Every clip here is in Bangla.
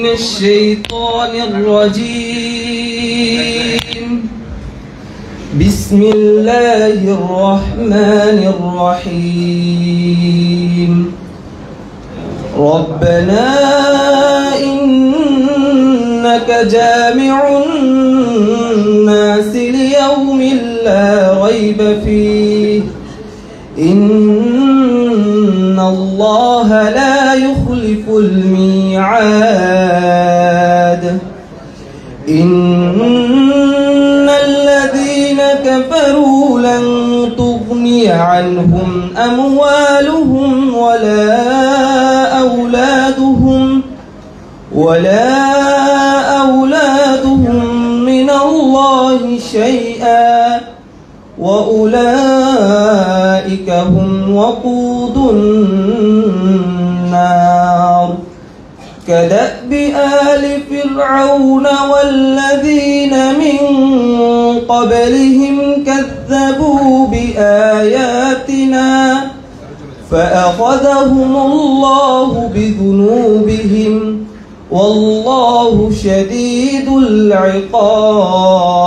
من الشيطان الرجيم. بسم الله الرحمن الرحيم. ربنا إنك جامع الناس ليوم لا ريب فيه إن الله لا يخلف الميعاد. إن الذين كفروا لن تغني عنهم أموالهم ولا أولادهم من الله شيئا وأولئك هم وقود النار. كدأب آل فرعون والذين من قبلهم كذبوا بآياتنا فأخذهم الله بذنوبهم والله شديد العقاب.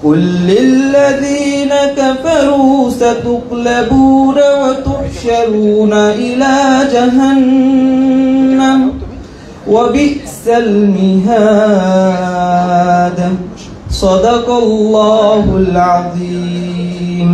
قل للذين كفروا ستغلبون وتحشرون إلى جهنم وبئس المهاد. صدق الله العظيم.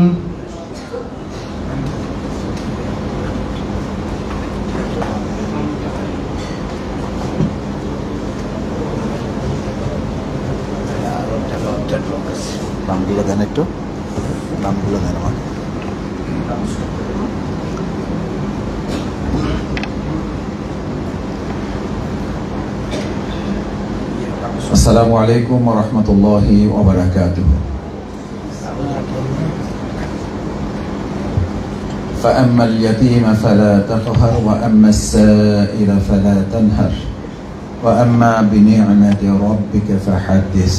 নামগুলো দেন একটু, নামগুলো দেন আমাকে। আসসালামু আলাইকুম ওয়া রাহমাতুল্লাহি ওয়া বারাকাতুহু। فأما اليتيم فلا تقهر وأما السائل فلا تنهر وأما بنعمة ربك فحدث.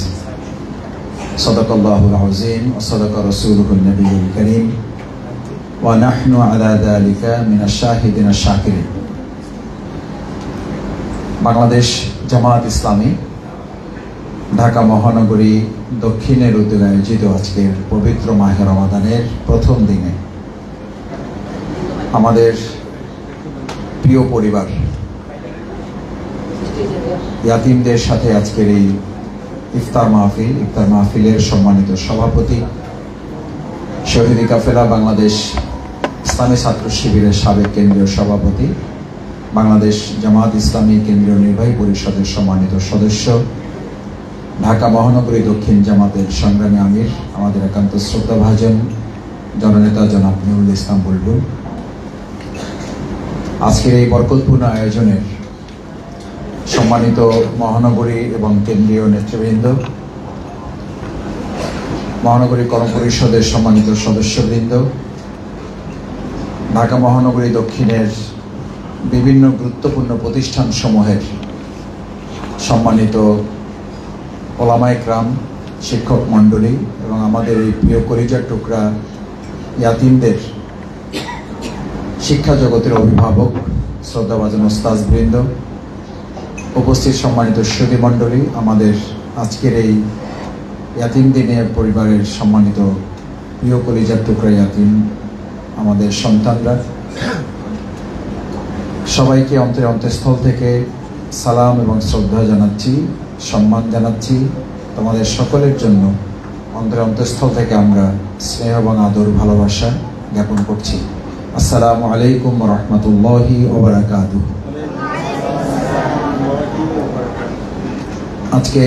صدق الله العظيم وصدق رسوله النبي الكريم ونحن على ذلك من الشاهدين الشاكرين. বাংলাদেশ জামাত ইসলামী ঢাকা মহানগরী দক্ষিণের উদ্যোগে আয়োজিত আজকের পবিত্র মাহে রমাদানের প্রথম দিনে আমাদের প্রিয় পরিবার ইয়াতিমদের সাথে আজকের এই ইফতার মাহফিলের সম্মানিত সভাপতি, শহীদি কাফেলা বাংলাদেশ ইসলামী ছাত্র শিবিরের সাবেক কেন্দ্রীয় সভাপতি, বাংলাদেশ জামাত ইসলামী কেন্দ্রীয় নির্বাহী পরিষদের সম্মানিত সদস্য, ঢাকা মহানগরী দক্ষিণ জামাতের সংগ্রামী আমির, আমাদের একান্ত শ্রদ্ধাভাজন জননেতা জনাব নুরুল ইসলাম বুলবুল, আজকের এই বরকতপূর্ণ আয়োজনের সম্মানিত মহানগরী এবং কেন্দ্রীয় নেতৃবৃন্দ, মহানগরী কর্ম পরিষদের সম্মানিত সদস্যবৃন্দ, ঢাকা মহানগরী দক্ষিণের বিভিন্ন গুরুত্বপূর্ণ প্রতিষ্ঠান সমূহের সম্মানিত ওলামায়ে কেরাম, শিক্ষক মণ্ডলী এবং আমাদের এই প্রিয় কলিজার টুকরা ইয়াতিমদের শিক্ষা জগতের অভিভাবক, শ্রদ্ধাভাজন ওস্তাদবৃন্দ, উপস্থিত সম্মানিত সুধী মণ্ডলী, আমাদের আজকের এই ইয়াতিম দিনে পরিবারের সম্মানিত প্রিয় কলিজার টুকরা ইয়াতিম আমাদের সন্তানরা, সবাইকে অন্তঃস্থল থেকে সালাম এবং শ্রদ্ধা জানাচ্ছি, সম্মান জানাচ্ছি। তোমাদের সকলের জন্য অন্তঃস্থল থেকে আমরা স্নেহ এবং আদর ভালোবাসা জ্ঞাপন করছি। আসসালামু আলাইকুম ওয়া রাহমাতুল্লাহি ওয়া বারাকাতুহু। আজকে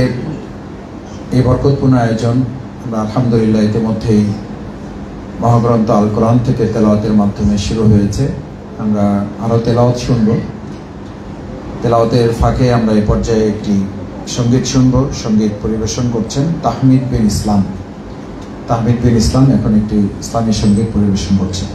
এই বরকতপূর্ণ আয়োজন আমরা আলহামদুলিল্লাহ ইতিমধ্যেই মহাগ্রন্থ আল কোরআন থেকে তেলাওয়াতের মাধ্যমে শুরু হয়েছে। আমরা আরও তেলাওয়াত শুনব। তেলাওয়াতের ফাঁকে আমরা এই পর্যায়ে একটি সঙ্গীত শুনব। সঙ্গীত পরিবেশন করছেন তাহমিদ বিন ইসলাম। তাহমিদ বিন ইসলাম এখন একটি ইসলামী সঙ্গীত পরিবেশন করছেন।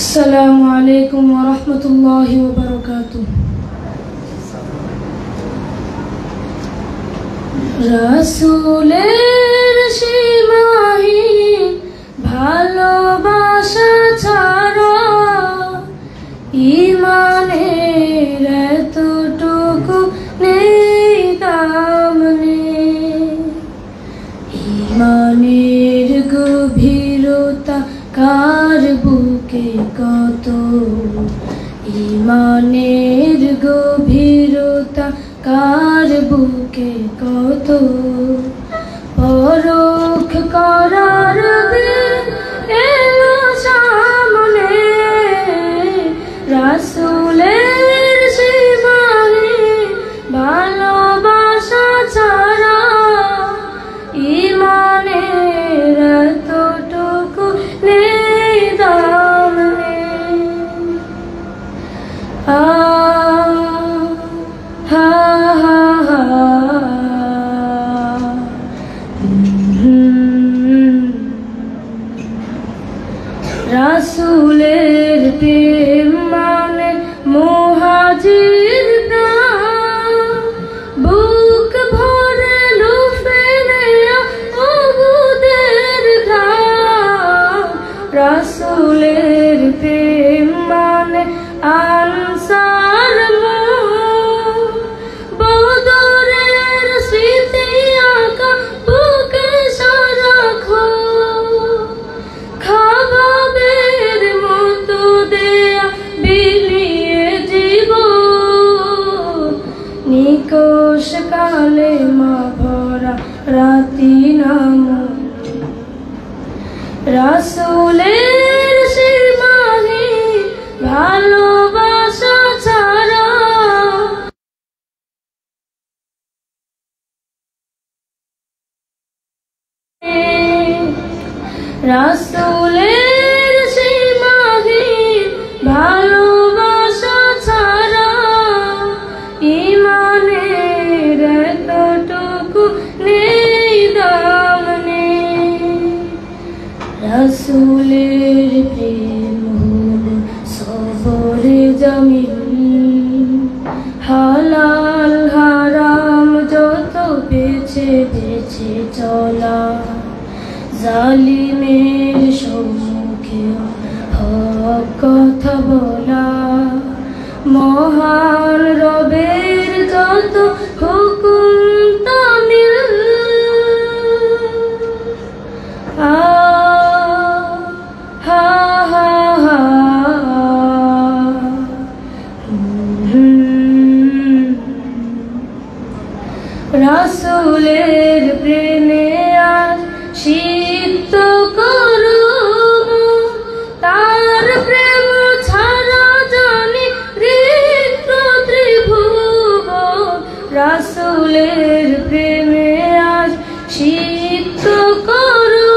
Assalamualaikum warahmatullahi wabarakatuh. রাসূলের সীমাহীন ভালোবাসা ছাড়া ঈমানের এতটুকু নেই দাম নেই। ঈমানের গভীরতা কার বুকে কত, ঈমানের গভীরতা কার বুকে কত। পরখ করার দিন এলো সামনে, রাসূলের সীমাহীন ভালোবাসা ছাড়া ঈমানের এতটুকু নেই দাম নেই। রাসূলের প্রেম মানে মুহাজির প্রাণ, বুক ভরে লুফে নেয়া উহুদের ঘাম। রাসূলের প্রেম মানে আনসার মন, বদরের স্মৃতি আঁকা বুকে সারাক্ষণ। খাবাবের মতো দেয়া বিলিয়ে জীবন, নিকষ কালে মা ভরা রাতি নাম। রাসূলের সীমাহীন ভালোবাসা ছাড়া রাসূলের সীমাহীন ভালোবাসা ছাড়া ঈমানের এতটুকু নেই দাম নেই। রাসূলের প্রেম হলো সবরে জামিন, হালাল হারাম যত বেছে বেছে চলা। জালিমের সম্মুখে হক কথা বলা, মহান রবের যত হুকুম তামিল। রাসূলের প্রেমে আজ সিক্ত করু, তার প্রেম ছাড়া জানি রিক্ত ত্রিভুবন। রাসূলের প্রেমে আজ সিক্ত করু,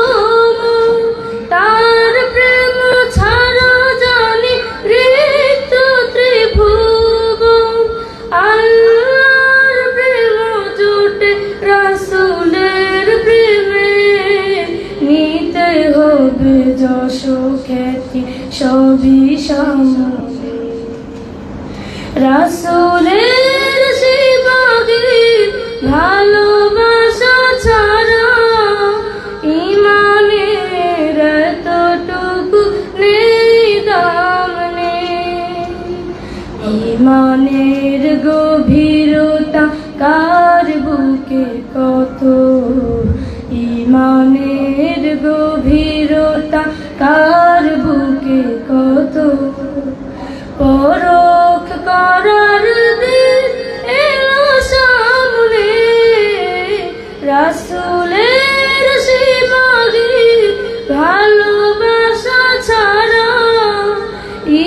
তার প্রেম ছাড়া জানি রিক্ত ত্রিভুবন। আল্লাহর প্রেম জুটে রাসূলের প্রেমে, নিতে হবে যশ খ্যাতি সবই সামনে। রাসূলের সীমাহীন ভালোবাসা ছাড়া ঈমানের এতটুকু নেই দাম নেই। ঈমানের গভীরতা কার বুকে কত, ঈমানের গভীরতা কার বুকে কত। পরখ করার দিন এলো সামনে, রাসূলের সীমাহীন ভালোবাসা ছাড়া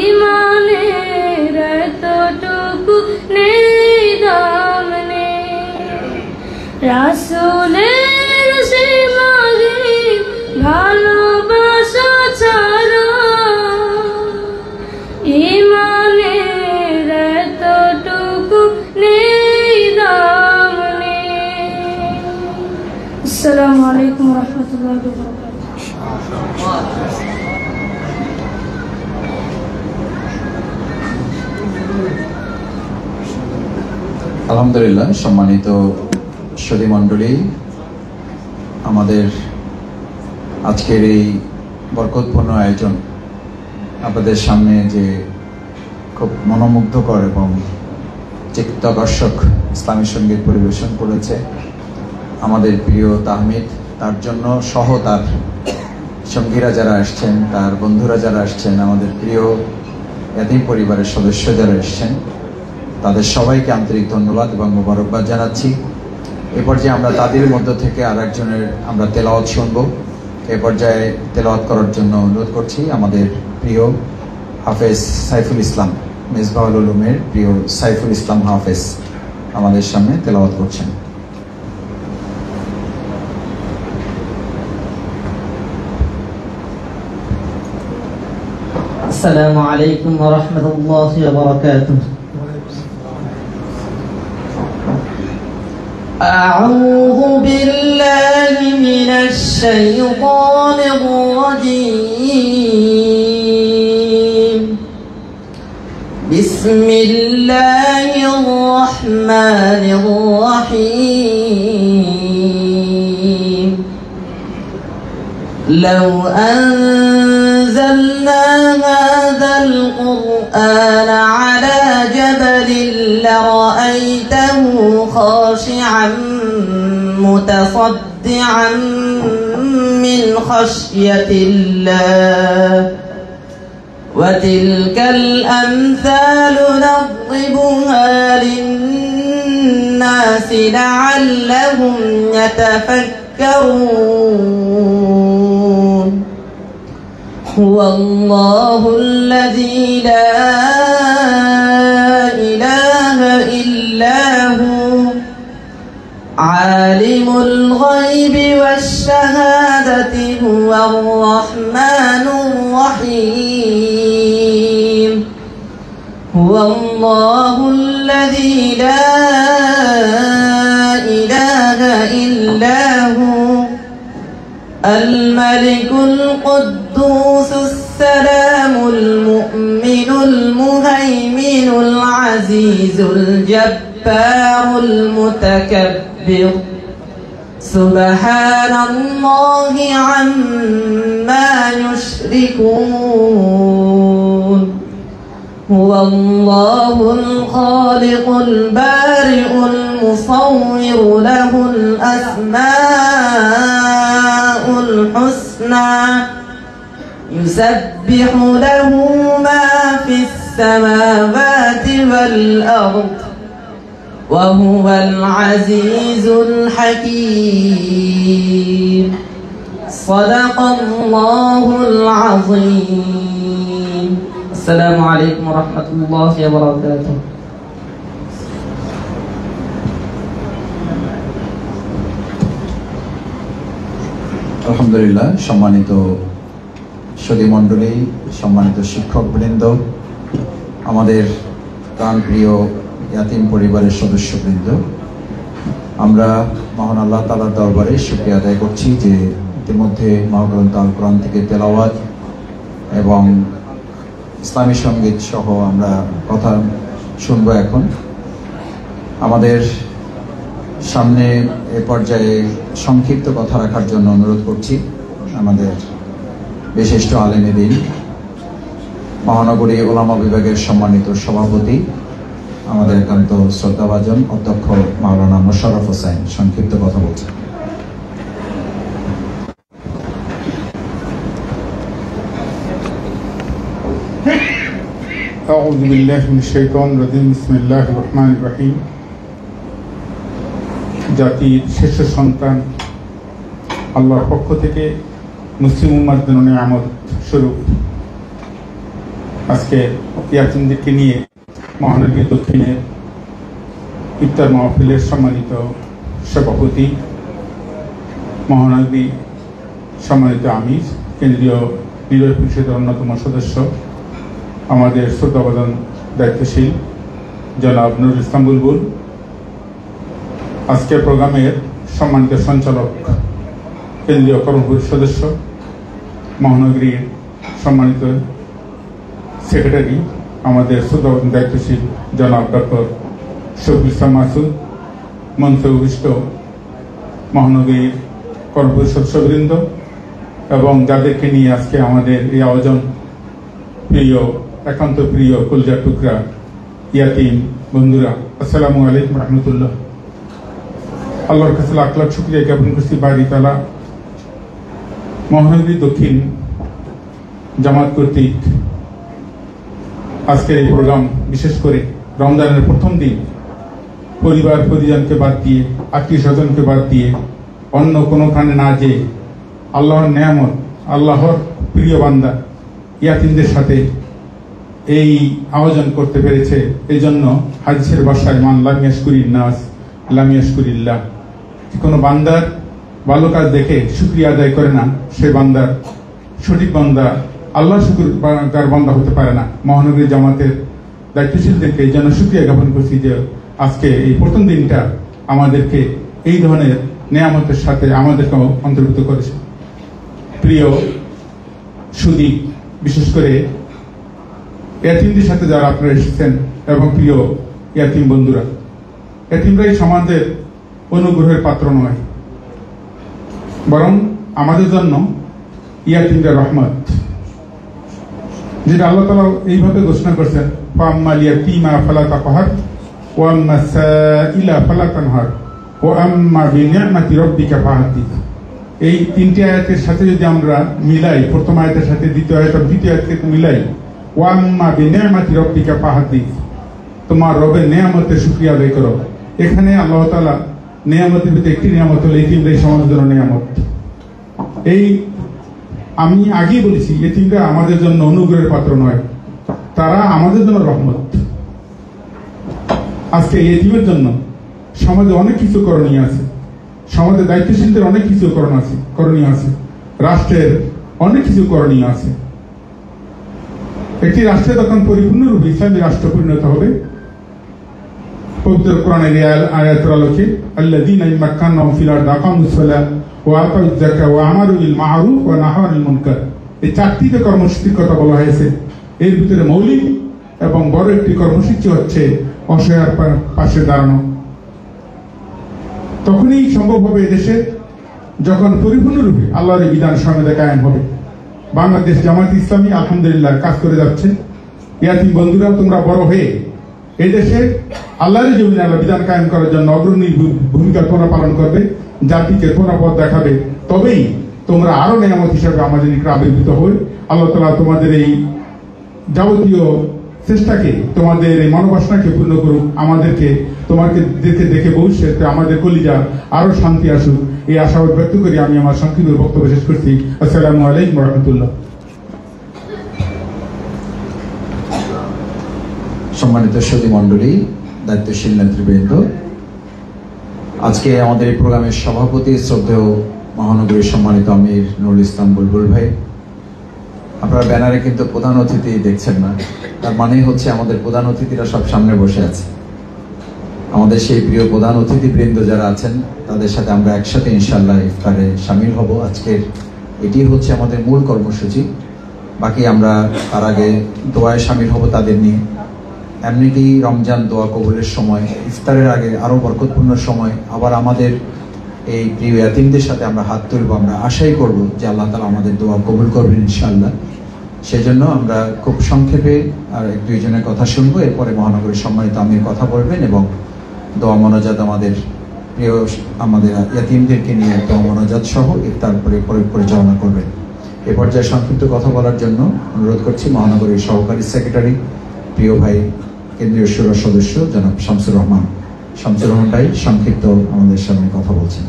ঈমানের এতটুকু নেই দাম নেই। রাসূলের সীমাহীন ভালোবাসা ছাড়া ঈমানের এতটুকু নেই দাম নেই। আসসালামু আলাইকুম ওয়া রাহমাতুল্লাহি ওয়া বারাকাতুহু। আলহামদুলিল্লাহ। সম্মানিত সুধী মণ্ডলী, আমাদের আজকের এই বরকতপূর্ণ আয়োজন আপনাদের সামনে যে খুব মনোমুগ্ধকর এবং চিত্তাকর্ষক ইসলামী সঙ্গীত পরিবেশন করেছে আমাদের প্রিয় তাহমিদ, তার জন্য সহ তার সঙ্গীরা যারা আসছেন, তার বন্ধুরা যারা আসছেন, আমাদের প্রিয় ইয়াতীম পরিবারের সদস্য যারা এসছেন, তাদের সবাইকে আন্তরিক ধন্যবাদ এবং মোবারকবাদ জানাচ্ছি। এ পর্যায়ে আমরা তাদের মধ্য থেকে আর একজনের আমরা তেলাওয়াত শুনব। এ পর্যায়ে তেলাওয়াত করার জন্য অনুরোধ করছি আমাদের প্রিয় হাফেজ সাইফুল ইসলাম, মেজবাহুল উলুমের প্রিয় সাইফুল ইসলাম হাফেজ আমাদের সামনে তেলাওয়াত করছেন। السلام عليكم ورحمة الله وبركاته. أعوذ بالله من الشيطان الرجيم. بسم الله الرحمن الرحيم. لو أنزلنا هذا القرآن على جبل لرأيته خاشعا متصدعا من خشية الله وتلك الأمثال نضربها للناس لعلهم يتفكرون. هو الله الذي لا إله إلا هو عالم الغيب والشهادة هو الرحمن الرحيم. هو الله الذي لا إله إلا هو الملك القدوس السلام المؤمن المهيمن العزيز الجبار المتكبر. سبحان الله عما يشركون. هو الله الخالق البارئ المصور له الأسماء الحسنى يسبح له ما في السماوات والأرض وهو العزيز الحكيم. صدق الله العظيم. السلام عليكم ورحمة الله وبركاته. আলহামদুলিল্লাহ। সম্মানিত সুধী মণ্ডলী, সম্মানিত শিক্ষকবৃন্দ, আমাদের প্রাণপ্রিয় ইয়াতীম পরিবারের সদস্যবৃন্দ, আমরা মহান আল্লাহ তাআলার দরবারে শুকরিয়া আদায় করছি যে ইতিমধ্যে মহাগ্রন্থ আল কোরআন থেকে তেলাওয়াত এবং ইসলামী সঙ্গীত সহ আমরা কথা শুনবো। এখন আমাদের সামনে এ পর্যায়ে সংক্ষিপ্ত কথা রাখার জন্য অনুরোধ করছি আমাদের বিশিষ্ট আলেমে দ্বীন, মহানগরী ওলামা বিভাগের সম্মানিত সভাপতি, আমাদের একান্ত শ্রদ্ধাভাজন অধ্যক্ষ মাওলানা মোশাররফ হোসেন সংক্ষিপ্ত কথা বলছেন। أعوذ بالله من الشيطان الرجيم. بسم الله الرحمن الرحيم. জাতির শ্রেষ্ঠ সন্তান আল্লাহর পক্ষ থেকে মুসলিম উম্মার জন্য নিয়ামত স্বরূপ আজকে ইয়াতীমদেরকে নিয়ে মহানগরী দক্ষিণের ইফতার মাহফিলের সম্মানিত সভাপতি, মহানগরী সম্মানিত আমির, কেন্দ্রীয় নির্বাহী পরিষদের অন্যতম সদস্য, আমাদের শ্রদ্ধাভাজন দায়িত্বশীল জনাব নুরুল ইসলাম বুলবুল, আজকের প্রোগ্রামের সম্মানিত সঞ্চালক, কেন্দ্রীয় কর্মপরিষদ সদস্য, মহানগরীর সম্মানিত সেক্রেটারি, আমাদের দায়িত্বশীল জনাব ডক্টর শফিকুল ইসলাম মাসুদ, মঞ্চে উপবিষ্ট মহানগরীর কর্মপরিষদ সদস্যবৃন্দ এবং যাদেরকে নিয়ে আজকে আমাদের এই আয়োজন, প্রিয় একান্ত প্রিয় কলজার টুকরা ইয়াতিম বন্ধুরা, আসসালামু আলাইকুম রহমতুল্লাহ। আল্লাহর কাছে লাখ লাখ শুকরিয়া জ্ঞাপন করছি বাড়ি তালা মহানগরী দক্ষিণ জামাত কর্তৃক আজকের এই প্রোগ্রাম, বিশেষ করে রমজানের প্রথম দিন পরিবার পরিজনকে বাদ দিয়ে, আত্মীয় স্বজনকে বাদ দিয়ে, অন্য কোনোখানে না যেয়ে আল্লাহর নেয়ামত, আল্লাহর প্রিয় বান্দা ইয়াতিমদের সাথে এই আয়োজন করতে পেরেছে। এই জন্য হাদিসের ভাষায় মান লাম ইয়াশকুরিন নাস লাম ইয়াশকুরিল্লাহ, কোনো বান্দার ভালো কাজ দেখে শুকরিয়া আদায় করে না, সে বান্দার সঠিক বান্দা, আল্লাহ শুকর বান্দা হতে পারে না। মহানগরী জামাতের দায়িত্বশীলদেরকে এই জন্য শুকরিয়া জ্ঞাপন করছি যে আজকে এই প্রথম দিনটা আমাদেরকে এই ধরনের নেয়ামতের সাথে আমাদেরকে অন্তর্ভুক্ত করেছে। প্রিয় সুদী, বিশেষ করে ইয়াতিমদের সাথে যারা আপনারা এসেছেন এবং প্রিয় ইয়াতিম বন্ধুরা, ইয়াতিমরাই সমাজের অনুগ্রহের পাত্র নয়, বরং আমাদের জন্য ইয়াতিমরা রহমত, যেটা আল্লাহ তাআলা এইভাবে ঘোষণা করছেন, ফাম্মাল ইয়াতীমা ফালা তাকহার ওয়া আম্মা সাইলা ফালা তানহার ওয়া আম্মা বিনি'মাতি রাব্বিকা ফাহাদ্দিস। এই তিনটি আয়াতের সাথে যদি আমরা মিলাই, প্রথম আয়াতের সাথে দ্বিতীয় আয়াত আর তৃতীয় আয়াতকে মিলাই, ওয়া আম্মা বিনি'মাতি রাব্বিকা ফাহাদ্দিস, তোমার রবের নেয়ামতের শুকরিয়া আদায় করো। এখানে আল্লাহ তাআলা নেয়ামতের ভিতরে একটি নেয়ামত হলো এতিমরা সমাজের জন্য নেয়ামত। এই আমি আগেই বলেছি, এতিমরা আমাদের জন্য অনুগ্রহের পাত্র নয়, তারা আমাদের জন্য রহমত। আজকে এতিমের জন্য সমাজে অনেক কিছু করণীয় আছে, সমাজের দায়িত্বশীলদের অনেক কিছু করণীয় আছে, রাষ্ট্রের অনেক কিছু করণীয় আছে। একটি রাষ্ট্রে তখন পরিপূর্ণরূপে ইসলামী রাষ্ট্র পরিণত হবে পবিত্র কোরআনের আয়াতের আলোকে, আল্লাযীনা ইম্মাক্কানাহুম ফিল আরদি আকামুস সালাত ওয়া আতাউয যাকাত ওয়া আমারু বিল মা'রুফ ওয়া নাহাউ আনিল মুনকার। এই চারটিতে কর্মসূচির কথা বলা হয়েছে। এর ভিতরে মৌলিক এবং বড় একটি কর্মসূচি হচ্ছে অসহায়ের পাশে দাঁড়ানো। তখনই সম্ভব হবে এদেশে যখন পরিপূর্ণরূপে আল্লাহর বিধান সমাজে কায়েম হবে। বাংলাদেশ জামাত ইসলামী আলহামদুলিল্লাহ কাজ করে যাচ্ছে। ইয়াতিম বন্ধুরা, তোমরা বড় হয়ে এই দেশে আল্লাহর জমিনে আল্লাহ বিধান কায়েম করার জন্য অগ্রণী ভূমিকা তোমরা পালন করবে, জাতিকে তোমরা পথ দেখাবে, তবেই তোমরা আরো নেয়ামত হিসাবে আমাদের নিকট আবির্ভূত হবে। আল্লাহ তাআলা তোমাদের এই যাবতীয় চেষ্টাকে, তোমাদের এই মনোবাসনাকে পূর্ণ করুক। আমাদেরকে তোমাকে দেখে ভবিষ্যতে আমাদের কলিজা আরো শান্তি আসুক, এই আশাবাদ ব্যক্ত করি আমি আমার সংক্ষিপ্ত বক্তব্য শেষ করছি। আসসালামু আলাইকুম রহমতুল্লাহ। সম্মানিত সুধী মণ্ডলী, দায়িত্বশীল নেতৃবৃন্দ, আজকে আমাদের এই প্রোগ্রামের সভাপতি শ্রদ্ধেয় মহানগরীর সম্মানিত আমির নুরুল ইসলাম বুলবুল ভাই, আপনারা ব্যানারে কিন্তু প্রধান অতিথি দেখছেন না, তার মানেই হচ্ছে আমাদের প্রধান অতিথিরা সব সামনে বসে আছে। আমাদের সেই প্রিয় প্রধান অতিথিবৃন্দ যারা আছেন তাদের সাথে আমরা একসাথে ইনশাআল্লাহ ইফতারে শামিল হব। আজকের এটি হচ্ছে আমাদের মূল কর্মসূচি। বাকি আমরা তার আগে দোয়ায় শামিল হব তাদের নিয়ে। এমনিতেই রমজান দোয়া কবুলের সময়, ইফতারের আগে আরো বরকতপূর্ণ সময়, আবার আমাদের এই প্রিয় ইয়াতিমদের সাথে আমরা হাত তুলব। আমরা আশাই করব যে আল্লাহ তাআলা আমাদের দোয়া কবুল করবেন ইনশাআল্লাহ। সেজন্য আমরা খুব সংক্ষেপে আর এক দুইজনের কথা শুনবো, এরপরে মহানগরীর সম্মানিত আমির কথা বলবেন এবং দোয়া মোনাজাত আমাদের প্রিয় আমাদের ইয়াতিমদেরকে নিয়ে দোয়া মোনাজাত সহ ইফতার পরিচালনা করবেন। এ পর্যায়ে সংক্ষিপ্ত কথা বলার জন্য অনুরোধ করছি মহানগরীর সহকারী সেক্রেটারি, প্রিয় ভাই কেন্দ্রীয় শুরা সদস্য জনাব শামসুর রহমান। শামসুর রহমান ভাই সংক্ষিপ্ত আমাদের সামনে কথা বলছেন।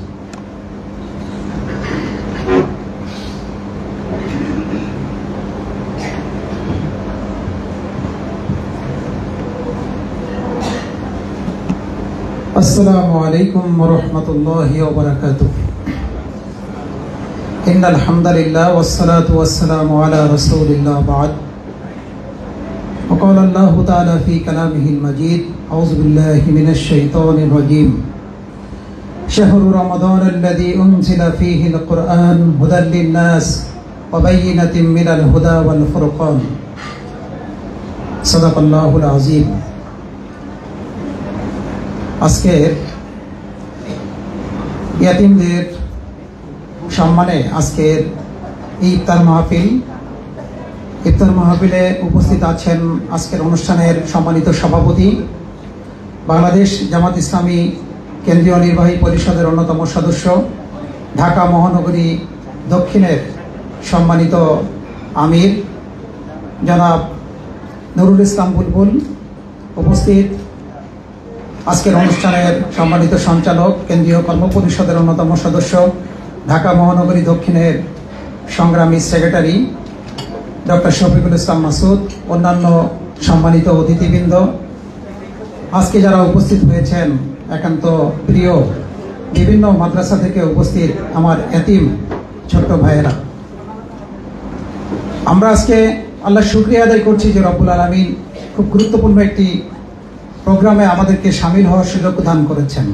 السلام عليكم ورحمة الله وبركاته. إن الحمد لله والصلاة والسلام على رسول الله بعد. وقال الله تعالى في كلامه المجيد: أعوذ بالله من الشيطان الرجيم. شهر رمضان الذي أنزل فيه القرآن هدى للناس وبينة من الهدى والفرقان. صدق الله العظيم. আজকের ইয়াতিমদের সম্মানে আজকের এই ইফতার মাহফিলে উপস্থিত আছেন আজকের অনুষ্ঠানের সম্মানিত সভাপতি, বাংলাদেশ জামাত ইসলামী কেন্দ্রীয় নির্বাহী পরিষদের অন্যতম সদস্য, ঢাকা মহানগরী দক্ষিণের সম্মানিত আমির জনাব নুরুল ইসলাম বুলবুল, উপস্থিত আজকের অনুষ্ঠানের সম্মানিত সঞ্চালক, কেন্দ্রীয় কর্ম পরিষদের অন্যতম সদস্য, ঢাকা মহানগরী দক্ষিণের সংগ্রামী সেক্রেটারি ডক্টর শফিকুল ইসলাম মাসুদ, অন্যান্য সম্মানিত অতিথিবৃন্দ, আজকে যারা উপস্থিত হয়েছেন একান্ত প্রিয় বিভিন্ন মাদ্রাসা থেকে উপস্থিত আমার এতিম ছোট্ট ভাইয়েরা, আমরা আজকে আল্লাহ শুকরিয়া আদায় করছি যে রব্বুল আলামিন খুব গুরুত্বপূর্ণ একটি প্রোগ্রামে আমাদেরকে সামিল হওয়ার সুযোগ দান করেছেন।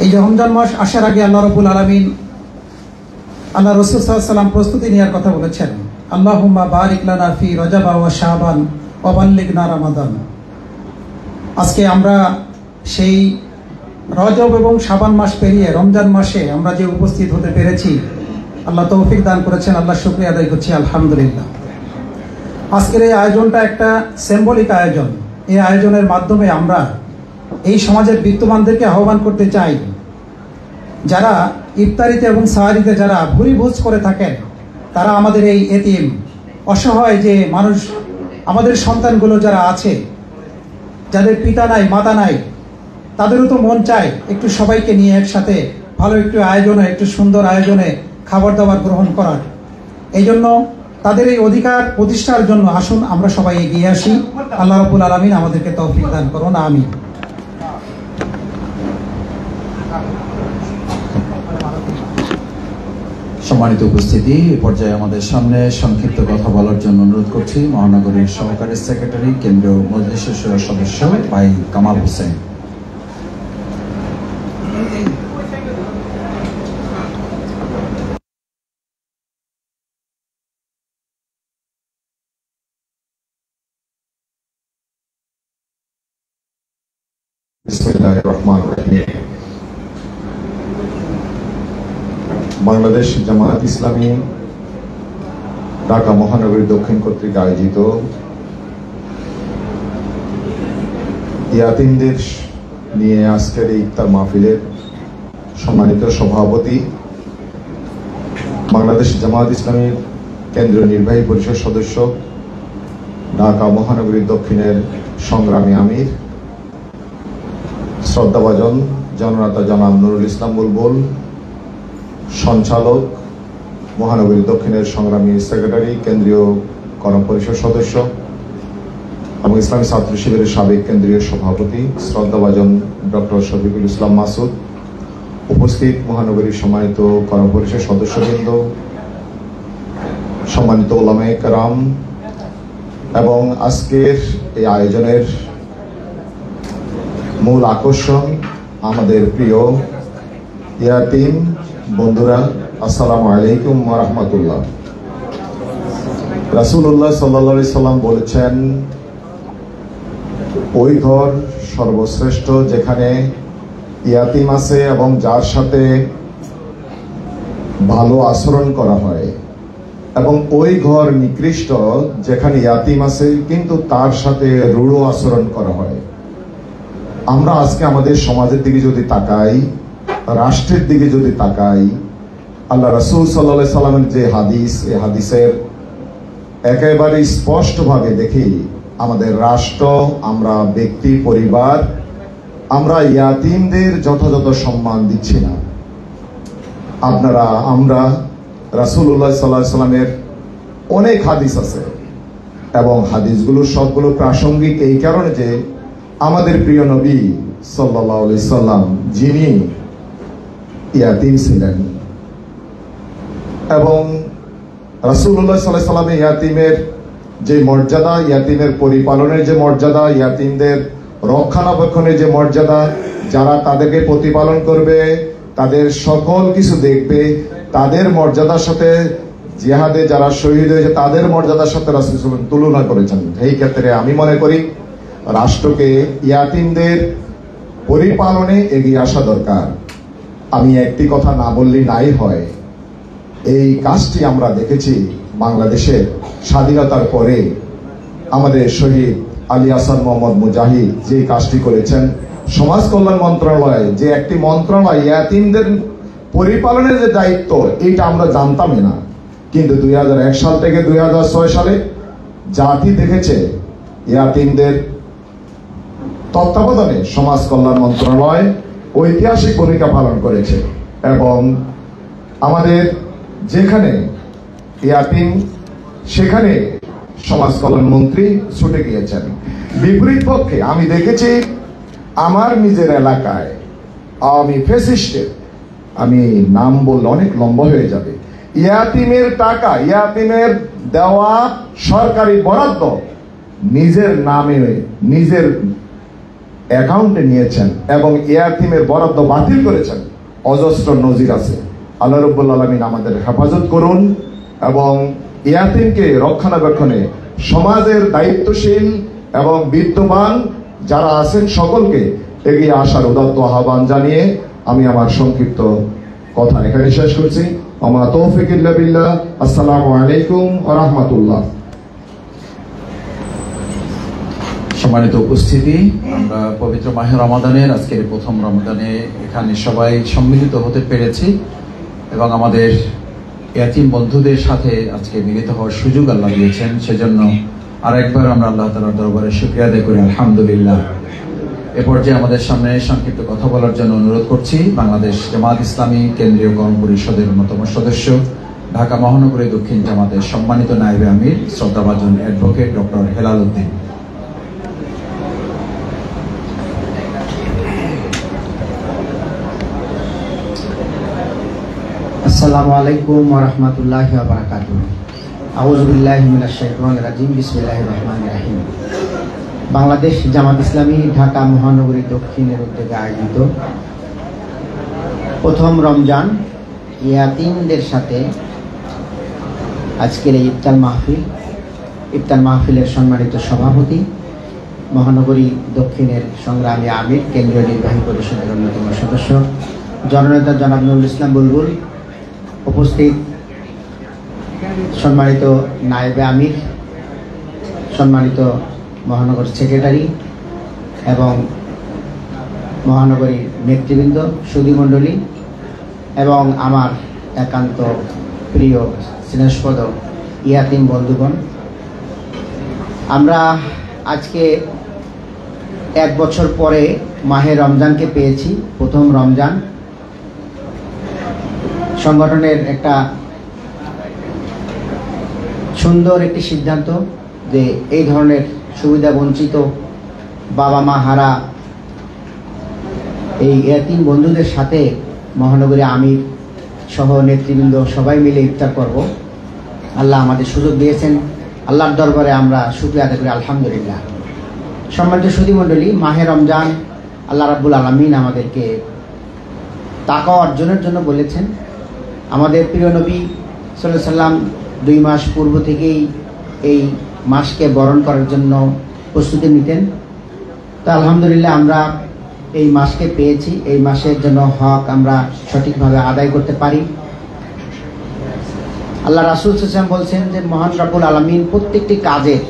এই যে রমজান মাস আসার আগে আল্লাহ রব্বুল আলামিন আল্লাহ রাসূল সাল্লাল্লাহু আলাইহি ওয়াসাল্লাম প্রস্তুতি নেওয়ার কথা বলেছেন, আল্লাহুম্মা বারিক লানা ফি রজব ওয়া শাবান ওয়া বাল্লিগনা রমাদান। আজকে আমরা সেই রজব এবং শাবান মাস পেরিয়ে রমজান মাসে আমরা যে উপস্থিত হতে পেরেছি, আল্লাহ তৌফিক দান করেছেন, আল্লাহ শুকরিয়া আদায় করছি আলহামদুলিল্লাহ। আজকের এই আয়োজনটা একটা সিম্বলিক আয়োজন। এই আয়োজনের মাধ্যমে আমরা এই সমাজের বিত্তবানদেরকে আহ্বান করতে চাই, যারা ইফতারিতে এবং সাহারিতে যারা ভুরিভোজ করে থাকেন, তারা আমাদের এই এতিম অসহায় যে মানুষ, আমাদের সন্তানগুলো যারা আছে, যাদের পিতা নাই মাতা নাই, তাদেরও তো মন চায় একটু সবাইকে নিয়ে একসাথে ভালো একটু আয়োজনে, একটু সুন্দর আয়োজনে খাবার দাবার গ্রহণ করার। এই জন্য তাদের এই অধিকার প্রতিষ্ঠার জন্য আসুন আমরা সবাই এগিয়ে আসি। আল্লাহ রাব্বুল আলামিন আমাদেরকে তৌফিক দান করুন, আমিন। সম্মানিত উপস্থিতি, এ পর্যায়ে আমাদের সামনে সংক্ষিপ্ত কথা বলার জন্য অনুরোধ করছি মহানগরীর সহকারী সেক্রেটারি, কেন্দ্রীয় মজলিস শুরা সদস্য ভাই কামাল হোসেন। বিসমিল্লাহির রহমানির রহিম। বাংলাদেশ জামাত ইসলামী ঢাকা মহানগরী দক্ষিণ কর্তৃক আয়োজিত ইয়াতিমদের নিয়ে আজকের এই ইফতার মাহফিলের সম্মানিত সভাপতি, বাংলাদেশ জামাত ইসলামীর কেন্দ্রীয় নির্বাহী পরিষদ সদস্য, ঢাকা মহানগরী দক্ষিণের সংগ্রামী আমির, শ্রদ্ধাভাজন জননেতা জনাব নুরুল ইসলাম বুলবুল, সঞ্চালক মহানগরী দক্ষিণের সংগ্রামী সেক্রেটারি, কেন্দ্রীয় কর্ম পরিষদ সদস্য এবং ইসলামী ছাত্র শিবিরের সাবেক কেন্দ্রীয় সভাপতি শ্রদ্ধাভাজন ডক্টর শফিকুল ইসলাম মাসুদ, উপস্থিত মহানগরীর সম্মানিত কর্ম পরিষদ সদস্যবৃন্দ, সম্মানিত উলামায়ে কেরাম এবং আজকের এই আয়োজনের মূল আকর্ষণ আমাদের প্রিয় ইয়াতিম বন্ধুরা, আসসালামু আলাইকুম ওয়া রাহমাতুল্লাহ। রাসূলুল্লাহ সাল্লাল্লাহু আলাইহি সাল্লাম বলেছেন, ওই ঘর সর্বশ্রেষ্ঠ যেখানে ইয়াতিম আছে এবং যার সাথে ভালো আচরণ করা হয়, এবং ওই ঘর নিকৃষ্ট যেখানে ইয়াতিম আছে কিন্তু তার সাথে রূঢ় আচরণ করা হয়। আমরা আজকে আমাদের সমাজের দিকে যদি তাকাই, রাষ্ট্রের দিকে যদি তাকাই, আল্লাহ রাসূল সাল্লাল্লাহু আলাইহি সাল্লামের যে হাদিস, এই হাদিসের একেবারে স্পষ্টভাবে দেখি আমাদের রাষ্ট্র, আমরা ব্যক্তি, পরিবার, আমরা ইয়াতিমদের যথাযথ সম্মান দিচ্ছি না। আমরা রাসূলুল্লাহ সাল্লাল্লাহু আলাইহি সাল্লামের অনেক হাদিস আছে এবং হাদিসগুলো সবগুলো প্রাসঙ্গিক এই কারণে যে আমাদের প্রিয় নবী সাল্লাল্লাহু আলাইহি সাল্লাম যিনি ইয়াতিম ছিলেন এবং রাসূলুল্লাহ সাল্লাল্লাহু আলাইহি সাল্লাম ইয়াতিমের যে মর্যাদা, ইয়াতিমের পরিপালনের যে মর্যাদা, ইয়াতিমদের রক্ষণাবেক্ষণের যে মর্যাদা, যারা তাদেরকে প্রতিপালন করবে, তাদের সকল কিছু দেখবে, তাদের মর্যাদার সাথে জিহাদে যারা শহীদ হয়েছে তাদের মর্যাদার সাথে রাসূল তুলনা করেছেন। এই ক্ষেত্রে আমি মনে করি রাষ্ট্রকে ইয়াতিমদের পরিপালনে এগিয়ে আসা দরকার। আমি একটি কথা না বললেই নাই হয়, এই কাজটি আমরা দেখেছি বাংলাদেশের স্বাধীনতার পরে আমাদের শহীদ আলী আহসান মোহাম্মদ মুজাহিদ যে কাজটি করেছেন। সমাজ কল্যাণ মন্ত্রণালয় যে একটি মন্ত্রণালয় ইয়াতিমদের পরিপালনের যে দায়িত্ব, এটা আমরা জানতামই না, কিন্তু 2001 সাল থেকে 2006 সালে জাতি দেখেছে ইয়াতিমদের তত্ত্বাবধানে সমাজ কল্যাণ মন্ত্রণালয় ঐতিহাসিক ভূমিকা পালন করেছে এবং আমাদের যেখানে ইয়াতিম সেখানে সমাজ কল্যাণ মন্ত্রী ছুটে গিয়েছেন। বিপরীত পক্ষে আমি দেখেছি আমার নিজের এলাকায় আওয়ামী ফ্যাসিস্টের, আমি নাম বললে অনেক লম্বা হয়ে যাবে, ইয়াতিমের টাকা, ইয়াতিমের দেওয়া সরকারি বরাদ্দ নিজের নামে নিজের অ্যাকাউন্টে নিয়েছেন এবং ইয়াতিমের বরাদ্দ বাতিল করেছেন। অজস্র নজির আছে। আল্লাহ রাব্বুল আলামিন আমাদের হেফাজত করুন এবং ইয়াতিমকে রক্ষণাবেক্ষণে সমাজের দায়িত্বশীল এবং বিদ্যমান যারা আছেন সকলকে এগিয়ে আসার উদাত্ত আহ্বান জানিয়ে আমি আমার সংক্ষিপ্ত কথা এখানে শেষ করছি। আমা তৌফিক ইল্লা বিল্লাহ। আসসালামু আলাইকুম ওয়া রাহমাতুল্লাহ। সম্মানিত উপস্থিতি, আমরা পবিত্র মাহে রমাদানের আজকের প্রথম রমাদানে এখানে সবাই সম্মিলিত হতে পেরেছি এবং আমাদের ইয়াতিম বন্ধুদের সাথে আজকে মিলিত হওয়ার সুযোগ আল্লাহ দিয়েছেন। সেজন্য আরেকবার আমরা আল্লাহ তাআলার দরবারে শুকরিয়া আদায় করি, আলহামদুলিল্লাহ। এ পর্যায়ে আমাদের সামনে সংক্ষিপ্ত কথা বলার জন্য অনুরোধ করছি বাংলাদেশ জামাত ইসলামী কেন্দ্রীয় কর্ম পরিষদের অন্যতম সদস্য, ঢাকা মহানগরী দক্ষিণ জামাতের সম্মানিত নায়েবে আমির, শ্রদ্ধাভাজন অ্যাডভোকেট ডক্টর হেলাল উদ্দিন। আসসালামু আলাইকুম ওয়া রাহমাতুল্লাহি ওয়া বারাকাতুহু। আউযু বিল্লাহি মিনাশ শাইতানির রাজিম। বিসমিল্লাহির রহমানির রহিম। বাংলাদেশ জামাত ইসলামী ঢাকা মহানগরী দক্ষিণের উদ্যোগে আয়োজিত প্রথম রমজান ইয়াতিমদের সাথে আজকের এই ইফতার মাহফিলের সম্মানিত সভাপতি, মহানগরী দক্ষিণের সংগ্রামী আমির, কেন্দ্রীয় নির্বাহী পরিষদের অন্যতম সদস্য জননেতা জনাব নুরুল ইসলাম বুলবুল, উপস্থিত সম্মানিত নায়েবে আমির, সম্মানিত মহানগর সেক্রেটারি এবং মহানগরীর নেতৃবৃন্দ, সুধীমণ্ডলী এবং আমার একান্ত প্রিয় স্নেহস্পদ ইয়াতিম বন্ধুগণ, আমরা আজকে 1 বছর পরে মাহে রমজানকে পেয়েছি। প্রথম রমজান সংগঠনের একটা সুন্দর একটি সিদ্ধান্ত যে এই ধরনের সুবিধা বঞ্চিত বাবা মা হারা এই ইয়াতিম বন্ধুদের সাথে মহানগরী আমির সহ নেতৃবৃন্দ সবাই মিলে ইফতার করব। আল্লাহ আমাদের সুযোগ দিয়েছেন, আল্লাহর দরবারে আমরা শুকরিয়া আদায় করি, আলহামদুলিল্লাহ। সম্মানিত সুধীমণ্ডলী, মাহে রমজান আল্লাহ রাব্বুল আলামিন আমাদেরকে তাকওয়া অর্জনের জন্য বলেছেন। আমাদের প্রিয় নবী সাল্লাল্লাহু আলাইহি সাল্লাম 2 মাস পূর্ব থেকেই এই মাসকে বরণ করার জন্য প্রস্তুতি নিতেন। তো আলহামদুলিল্লাহ আমরা এই মাসকে পেয়েছি। এই মাসের জন্য হক আমরা সঠিকভাবে আদায় করতে পারি। আল্লাহ রাসূল সাল্লাল্লাহু আলাইহি ওয়াসাল্লাম বলছেন যে মহান রব্বুল আলামিন প্রত্যেকটি কাজের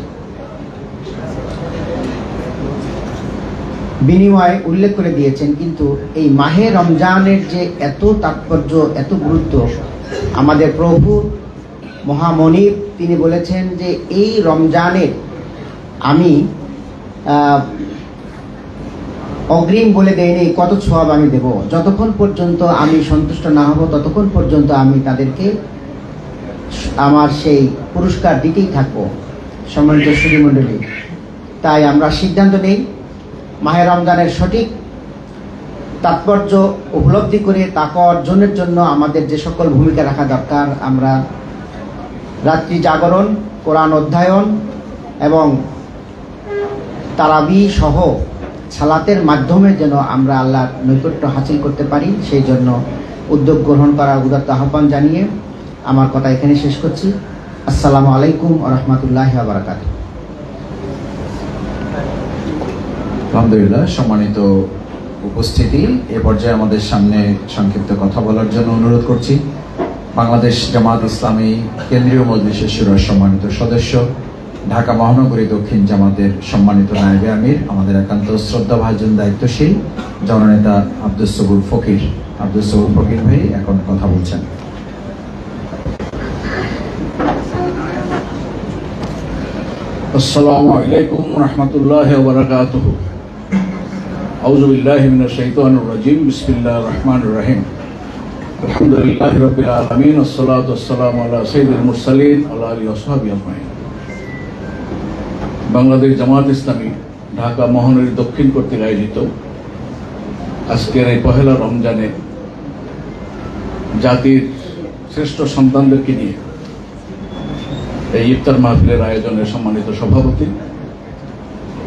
বিনিময় উল্লেখ করে দিয়েছেন, কিন্তু এই মাহে রমজানের যে এত তাৎপর্য, এত গুরুত্ব, আমাদের প্রভু মহামনিব তিনি বলেছেন যে এই রমজানের আমি অগ্রিম বলে দেয়নি কত সওয়াব আমি দেব, যতক্ষণ পর্যন্ত আমি সন্তুষ্ট না হব ততক্ষণ পর্যন্ত আমি তাদেরকে আমার সেই পুরস্কার দিতেই থাকবো। সম্মানিত সুধীমণ্ডলী, তাই আমরা সিদ্ধান্ত নেই মাহে রমজানের সঠিক তাৎপর্য উপলব্ধি করে তাকওয়া অর্জনের জন্য আমাদের যে সকল ভূমিকা রাখা দরকার, আমরা রাত্রি জাগরণ, কোরআন অধ্যয়ন এবং তারাবি সহ সালাতের মাধ্যমে যেন আমরা আল্লাহর নৈকট্য হাসিল করতে পারি, সেই জন্য উদ্যোগ গ্রহণ করার উদাত্ত আহ্বান জানিয়ে আমার কথা এখানে শেষ করছি। আসসালামু আলাইকুম ওয়া রাহমাতুল্লাহি ওয়া বারাকাতুহু। আলহামদুলিল্লাহ। সম্মানিত উপস্থিতি। এ পর্যায়ে আমাদের সামনে সংক্ষিপ্ত কথা বলার জন্য অনুরোধ করছি বাংলাদেশ জামাত ইসলামী কেন্দ্রীয় মজলিসের শুরার সম্মানিত সদস্য, ঢাকা মহানগরী দক্ষিণ জামাতের সম্মানিত নায়েবে আমির, আমাদের একান্ত শ্রদ্ধাভাজন দায়িত্বশীল জননেতা আব্দুস সবুর ফকির। আব্দুস সবুর ফকির ভাই এখন কথা বলছেন। আসসালামু আলাইকুম রাহমাতুল্লাহি ওয়া বারাকাতুহু। আউযু বিল্লাহি মিনাশ শাইতানির রাজীম। বিসমিল্লাহির রহমানির রহিম। আলহামদুলিল্লাহি রাব্বিল আলামিন। আসসালাতু ওয়াসসালামু আলা সাইয়্যিদিল মুরসালিন ওয়া আলা আলিহি ওয়া সাহবিহি আজমাইন। বাংলাদেশ জামাত ইসলামী ঢাকা মহানগরী দক্ষিণ কর্তৃক আয়োজিত আজকের এই পহেলা রমজানে জাতির শ্রেষ্ঠ সন্তানদেরকে নিয়ে এই ইফতার মাহফিলের আয়োজনের সম্মানিত সভাপতি,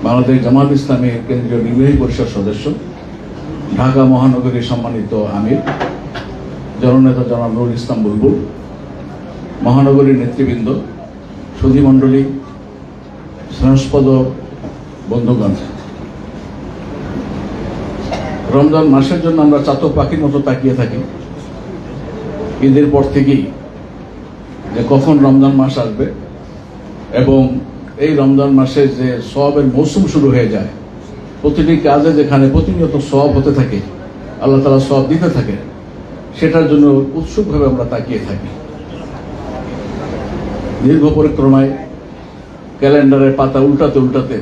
বাংলাদেশ জামাত ইসলামী কেন্দ্রীয় নির্বাহী পরিষদ সদস্য, ঢাকা মহানগরীর সম্মানিত আমির জননেতা জনাব নুরুল ইসলাম বুলবুল, মহানগরীর নেতৃবৃন্দ, সুধীমণ্ডলী, স্নেহস্পদ বন্ধুগণ, রমজান মাসের জন্য আমরা চাতক পাখির মতো তাকিয়ে থাকি। ঈদের পর থেকেই যে কখন রমজান মাস আসবে এবং এই রমজান মাসে যে সওয়াবের মৌসুম শুরু হয়ে যায়, প্রতিটি কাজে যেখানে প্রতিনিয়ত সওয়াব হতে থাকে, আল্লাহ তাআলা সওয়াব দিতে থাকে, সেটার জন্য উৎসুকভাবে আমরা তাকিয়ে থাকি। দীর্ঘ পরিক্রমায় ক্যালেন্ডারের পাতা উল্টাতে উল্টাতে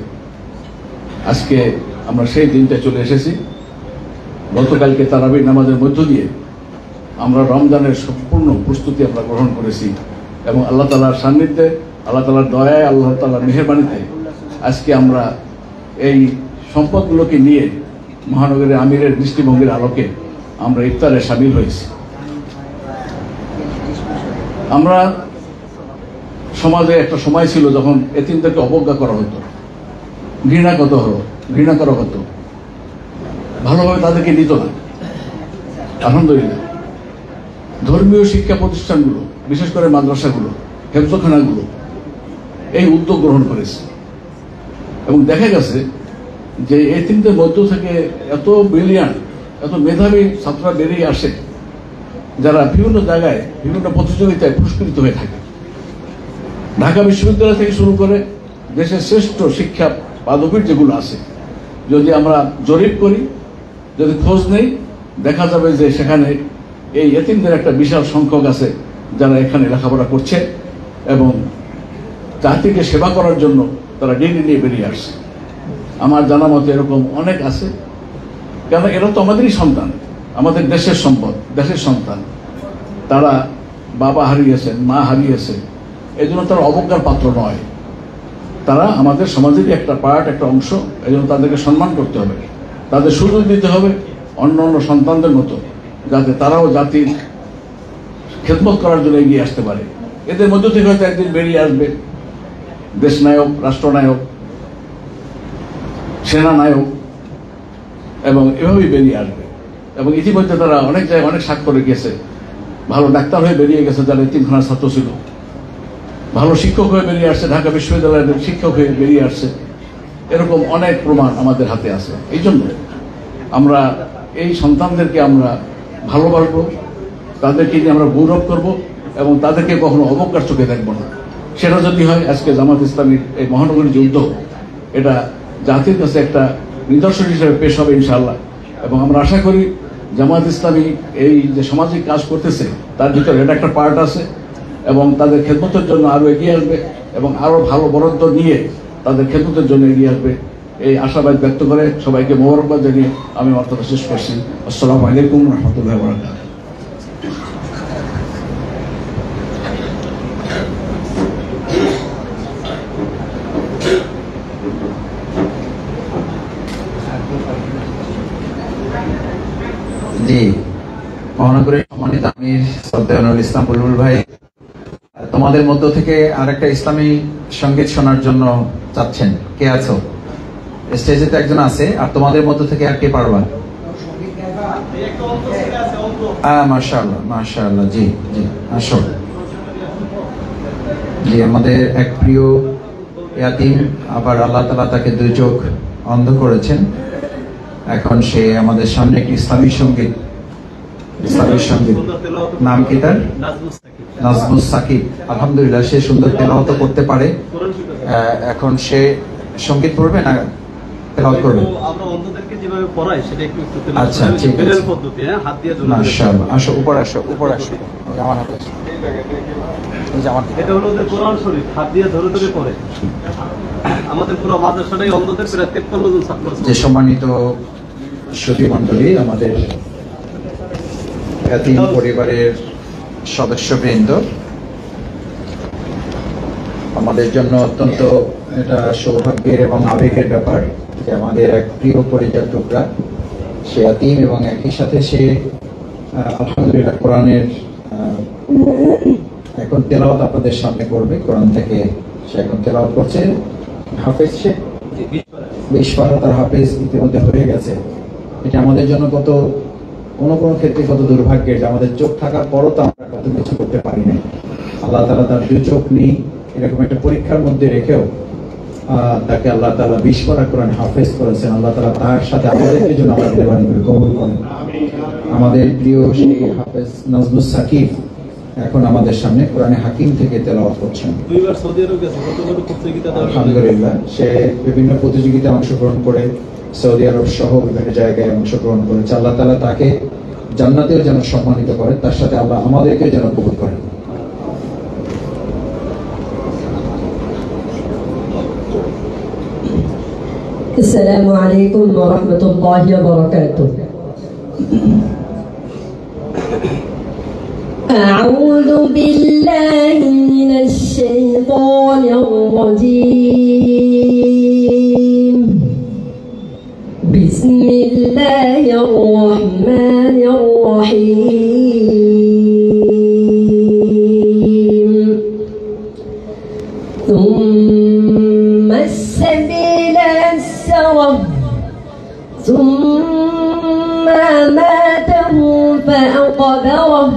আজকে আমরা সেই দিনটা চলে এসেছি। গতকালকে তারাবির নামাজের মধ্য দিয়ে আমরা রমজানের সম্পূর্ণ প্রস্তুতি আমরা গ্রহণ করেছি এবং আল্লাহ তাআলার সান্নিধ্যে, আল্লাহ তাআলার দয়ায়, আল্লাহ তাআলার মেহেরবানিতে আজকে আমরা এই সম্পদগুলোকে নিয়ে মহানগরীর আমিরের দৃষ্টিভঙ্গির আলোকে আমরা ইফতারে শামিল হয়েছি। আমরা সমাজে একটা সময় ছিল যখন এতিমদেরকে অবজ্ঞা করা হতো, ঘৃণা করা হতো, ভালোভাবে তাদেরকে নিত না। আলহামদুলিল্লাহ ধর্মীয় শিক্ষা প্রতিষ্ঠানগুলো, বিশেষ করে মাদ্রাসাগুলো, হেফজখানাগুলো এই উদ্যোগ গ্রহণ করেছে এবং দেখা গেছে যে এতিমদের মধ্য থেকে এত ব্রিলিয়ান্ট, এত মেধাবী ছাত্ররা বেরিয়ে আসে যারা বিভিন্ন জায়গায় বিভিন্ন প্রতিযোগিতায় পুরস্কৃত হয়ে থাকে। ঢাকা বিশ্ববিদ্যালয় থেকে শুরু করে দেশের শ্রেষ্ঠ শিক্ষা পাদবীর যেগুলো আছে, যদি আমরা জরিপ করি, যদি খোঁজ নেই, দেখা যাবে যে সেখানে এই এতিমদের একটা বিশাল সংখ্যক আছে যারা এখানে লেখাপড়া করছে এবং জাতিকে সেবা করার জন্য তারা ডিগ্রি নিয়ে বেরিয়ে আসছে। আমার জানা মতে এরকম অনেক আছে, কেন এরা তো আমাদেরই সন্তান, আমাদের দেশের সম্পদ, দেশের সন্তান। তারা বাবা হারিয়েছেন, মা হারিয়েছেন, এই জন্য তারা অবজ্ঞার পাত্র নয়। তারা আমাদের সমাজেরই একটা পার্ট, একটা অংশ। এই জন্য তাদেরকে সম্মান করতে হবে, তাদের সুযোগ দিতে হবে অন্য অন্য সন্তানদের মতো, যাতে তারাও জাতির খেদমত করার জন্য এগিয়ে আসতে পারে। এদের মধ্য থেকে হয়তো একদিন বেরিয়ে আসবে দেশনায়ক, রাষ্ট্রনায়ক, সেনানায়ক এবং এভাবেই বেরিয়ে আসবে। এবং ইতিমধ্যে তারা অনেক জায়গায় অনেক স্বাক্ষর রেখেছে। ভালো ডাক্তার হয়ে বেরিয়ে গেছে যারা এতিমখানার ছাত্র ছিল, ভালো শিক্ষক হয়ে বেরিয়ে আসছে, ঢাকা বিশ্ববিদ্যালয়ের শিক্ষক হয়ে বেরিয়ে আসছে। এরকম অনেক প্রমাণ আমাদের হাতে আছে। এই জন্য আমরা এই সন্তানদেরকে আমরা ভালোবাসবো, তাদেরকে নিয়ে আমরা গৌরব করব এবং তাদেরকে কখনো অবজ্ঞার চোখে দেখবো না। সেটা যদি হয় আজকে জামাত ইসলামীর এই মহানগরীর যে উদ্যোগ, এটা জাতির কাছে একটা নিদর্শন হিসেবে পেশ হবে ইনশাআল্লাহ। এবং আমরা আশা করি জামাত ইসলামী এই যে সামাজিক কাজ করতেছে তার ভিতরে এটা একটা পার্ট আছে এবং তাদের খেদমতের জন্য আরো এগিয়ে আসবে এবং আরো ভালো বরাদ্দ নিয়ে তাদের খেদমতের জন্য এগিয়ে আসবে, এই আশাবাদ ব্যক্ত করে সবাইকে মোবারকবাদ জানিয়ে আমি আমার কথা শেষ করছি। আসসালামু আলাইকুম রহমতুল্লাহ বারাকাতুহু। জি, মহানগরীর সম্মানিত আমির শ্রদ্ধেয় নুরুল ইসলাম বুলবুল ভাই, তোমাদের মধ্য থেকে আরেকটা ইসলামী সঙ্গীত শোনার জন্য চাচ্ছেন। কে আছো? স্টেজে তো একজন আছে, আর তোমাদের মধ্য থেকে আর কে পারবা? মাশাআল্লাহ, মাশাআল্লাহ। জি জি, আসো। জি, আমাদের এক প্রিয় ইয়াতিম, আবার আল্লাহ তাআলা তাকে দুই চোখ অন্ধ করেছেন, এখন সে আমাদের সামনে একটি ইসলামী সঙ্গীত নাম কি তার? নাজমুস সাকিব। আলহামদুলিল্লাহ, সে সুন্দর তেলাওয়াত করতে পারে। এখন সে সঙ্গীত পড়বে না তেলাওয়াত করবে? আমরা অন্যদেরকে যেভাবে পড়াই সেটা একটু আচ্ছা, ঠিক আছে। পদ্ধতি, হাত দিয়ে ধরে মাশাআল্লাহ। আসো, উপর আসো, উপর আসো। আমার হাতে আসো। এটা হলো ওদের কোরআন শরীফ, হাত দিয়ে ধরে ধরে পড়ে। আমাদের পুরো মাদ্রাসাটাই অন্ধদের প্রায় 53 জন ছাত্র আছে। যে সম্মানিত সুধী মণ্ডলী, আমাদের ইয়াতীম পরিবারের সদস্যবৃন্দ, আমাদের জন্য অত্যন্ত এটা সৌভাগ্যের এবং আবেগের ব্যাপার যে আমাদের এক প্রিয় পরিজাত টুকরা সে ইয়াতীম এবং একই সাথে সে আলহামদুলিল্লাহ কোরআনের এখন তেলাওয়াত আপনাদের সামনে করবে। কোরআন থেকে সে এখন তেলাওয়াত করছে। হাফেজ সে 20 পারা তার হাফেজ ইতিমধ্যে হয়ে গেছে। এটা আমাদের জন্য কত কোনো ক্ষেত্রে কত দুর্ভাগ্যের যে আমাদের চোখ থাকার পরও তো আমরা কত কিছু করতে পারি না। আল্লাহ তাআলা তার 2 চোখ নেই এরকম একটা পরীক্ষার মধ্যে রেখেও তাকে আল্লাহ তাআলা 20 পারা কোরআন হাফেজ করেছেন। আল্লাহ তাআলা তার সাথে আমাদের জন্য আমাদের মেহরবানি করে কবুল করেন। আমাদের প্রিয় সেই হাফেজ নাজমুস সাকিব এখন আমাদের সামনে কোরআনে হাকিম থেকে তেলাওয়াত করছেন। 2 বার সৌদি আরব গেছে, কতগুলো প্রতিযোগিতাতে আলহামদুলিল্লাহ সে বিভিন্ন প্রতিযোগিতায় অংশগ্রহণ করে সৌদি আরব সহ বিভিন্ন জায়গায় অংশগ্রহণ করেছে। আল্লাহ তাআলা তাকে জান্নাতেও যেন সম্মানিত করে, তার সাথে আল্লাহ আমাদেরকে যেন কবুল করেন। السلام عليكم ورحمة الله وبركاته. أعوذ بالله من الشيطان الرجيم. بسم الله الرحمن الرحيم. ثم السبيل يسره ثم ماته فأقبره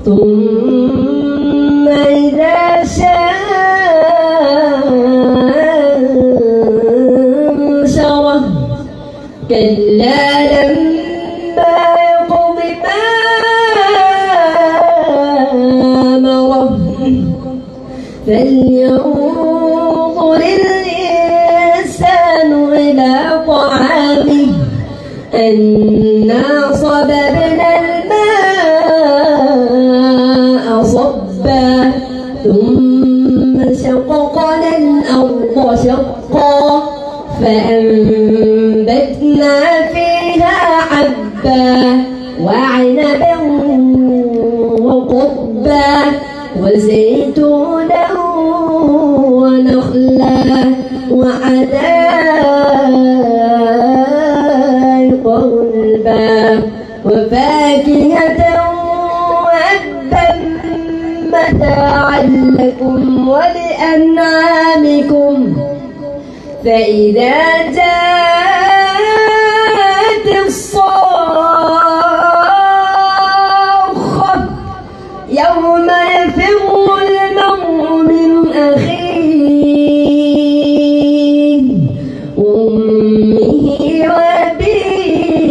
ثم إذا شاء أنشره كلا لما يقض ما أمره فلينظر الإنسان إلى طعامه أنا صببنا الماء صبا ثم شققنا الأرض شقا فأنبتنا فيها حبا وعنبا وقضبا وزيتونا ونخلا وحدائق غلبا وفاكهة وأبا متاعا لكم ولأنعامكم فإذا جاءت الصاخة يوم يفر المرء من أخيه وأمه وأبيه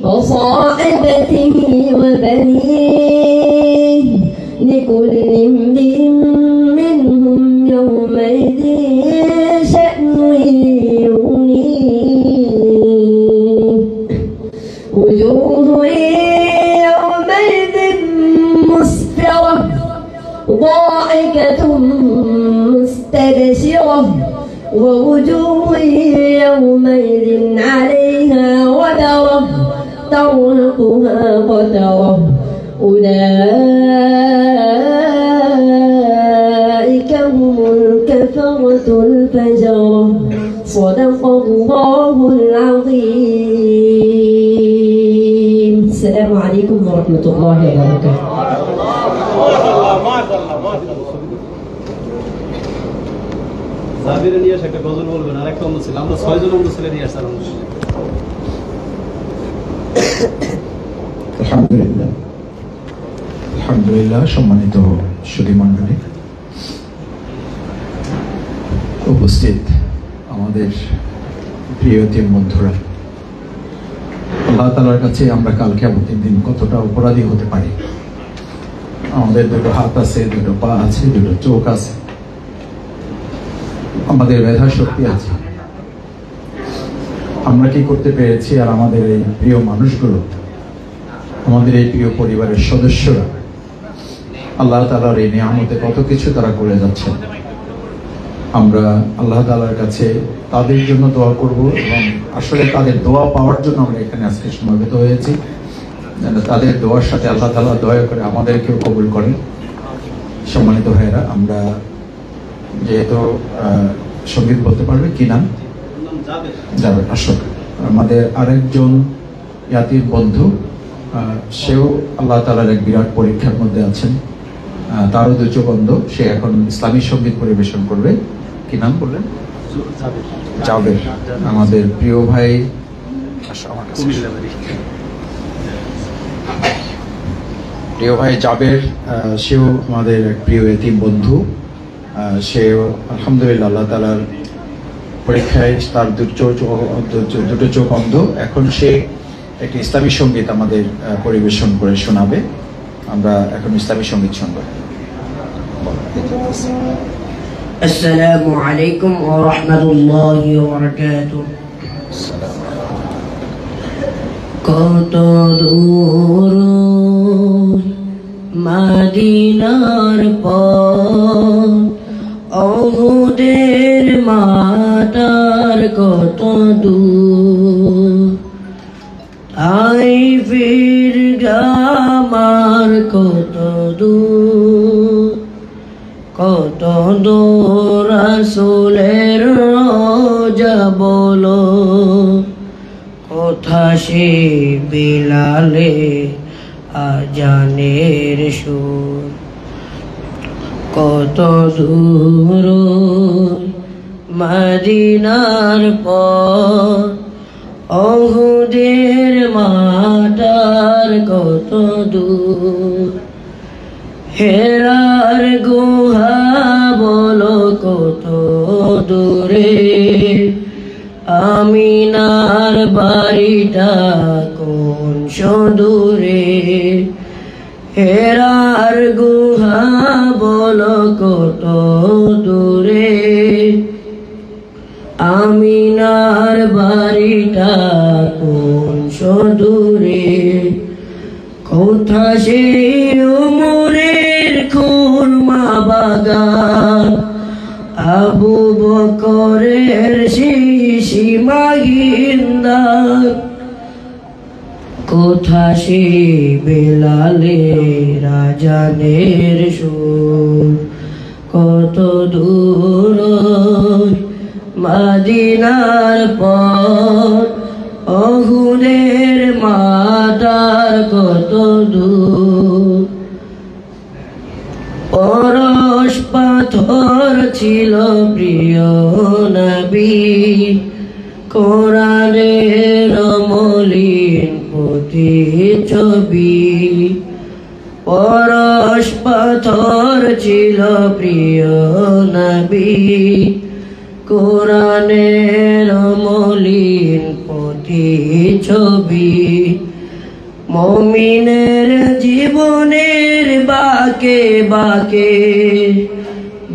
وصاحبته وبنيه لكل امرئ منهم يومئذ شأن يغنيه وجوه يومئذ مسفرة ضاحكة مستبشرة ووجوه يومئذ عليها غبرة ترهقها قترة أولئك هم الكفرة الفجرة صدق الله العظيم. السلام عليكم ورحمة الله وبركاته. জাবির নিয়ে একটা গজল বলবেন, আর একটা অন্য ছিল, আমরা 6 জন অন্য ছেলে নিয়ে আসলাম। আলহামদুলিল্লাহ আলহামদুলিল্লাহ। সম্মানিত সুধী মণ্ডলী, উপস্থিত আমাদের প্রিয় এতিম বন্ধুরা, আল্লাহ তাআলার কাছে আমরা কাল কিয়ামতের দিন কতটা অপরাধী হতে পারি। আমাদের দুটো হাত আছে, দুটো পা আছে, দুটো চোখ আছে, আমাদের মেধা শক্তি আছে, আমরা কি করতে পেরেছি? আর আমাদের এই প্রিয় মানুষগুলো, আমাদের এই প্রিয় পরিবারের সদস্যরা আল্লাহ তাআলার এই নিয়ামতে কত কিছু তারা করে যাচ্ছেন। আমরা আল্লাহ তাআলার কাছে তাদের জন্য দোয়া করব এবং আসলে তাদের দোয়া পাওয়ার জন্য আমরা এখানে আজকে সমবেত হয়েছি, যেন তাদের দোয়ার সাথে আল্লাহ তাআলা দয়া করে আমাদেরকেও কবুল করেন। সম্মানিত ভাইয়েরা, আমরা যেহেতু সঙ্গীত বলতে পারবে কি নাম? যাবে আসক। আমাদের আরেকজন ইয়াতিম বন্ধু, সেও আল্লাহ তাআলার এক বিরাট পরীক্ষার মধ্যে আছেন, তারও দু চোখ অন্ধ, সে এখন ইসলামী সঙ্গীত পরিবেশন করবে। কি নাম বললেন? জাবের। আমাদের প্রিয় ভাই, প্রিয় ভাই জাবের, সেও আমাদের এক প্রিয় এতিম বন্ধু। সেও আলহামদুলিল্লাহ আল্লাহ তাআলার পরীক্ষায় তার দুটো চোখ অন্ধ, এখন সে একটি ইসলামী সঙ্গীত আমাদের পরিবেশন করে শোনাবে। আমরা এখন ইসলামী সঙ্গীত শুনব। আসসালামু আলাইকুম ওয়া রাহমাতুল্লাহি ওয়া বারাকাতুহু। কত দূর মদিনার পথ, উহুদের মাটার কত দূর, তাইফের গ্রামার কত দূর, কত দূর রাসূলের রওজা বলো, কোথা সে বিলালে আজানের সুর, কত দূর মদিনার পথ, উহুদের মাটার কত দূর, হেরার গুহা বলো কত দূরে, আমিনার বাড়িটা কোন সদূরে, হেরার গুহা বলো কত দূরে, আমিনার বাড়িটা কোন সদূরে, কোথা সে উমরের খুরমা বাগান, আবু বকরের সীমা গিন্দার, কোথা সে বেলালের আজানের সুর, কত দূর মদিনার পথ, উহুদের মাটার কত দূর, পরশ পাথর ছিল প্রিয় নবী, কোরআনের মলিন প্রতিচ্ছবি, পরশ পাথর ছিল প্রিয় নবী, কোরআনের মলিন প্রতিচ্ছবি, মুমিনের জীবনের বাঁকে বাঁকে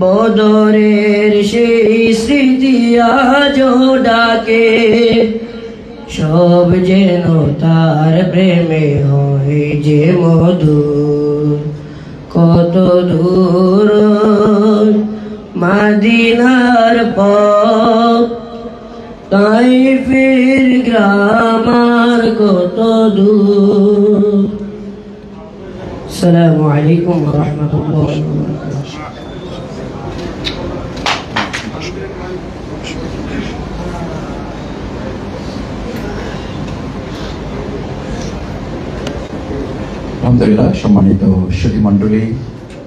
বদরের সেই স্মৃতি আজও ডাকে, সব যেন তার প্রেমে হয় যে মধুর, কত দূর মদিনার পথ, তাইফের গ্রামার কত দূর। আসসালামু আলাইকুম ওয়া রাহমাতুল্লাহি ওয়া বারাকাতুহু। আলহামদুলিল্লাহ, সম্মানিত সুধী মণ্ডলী,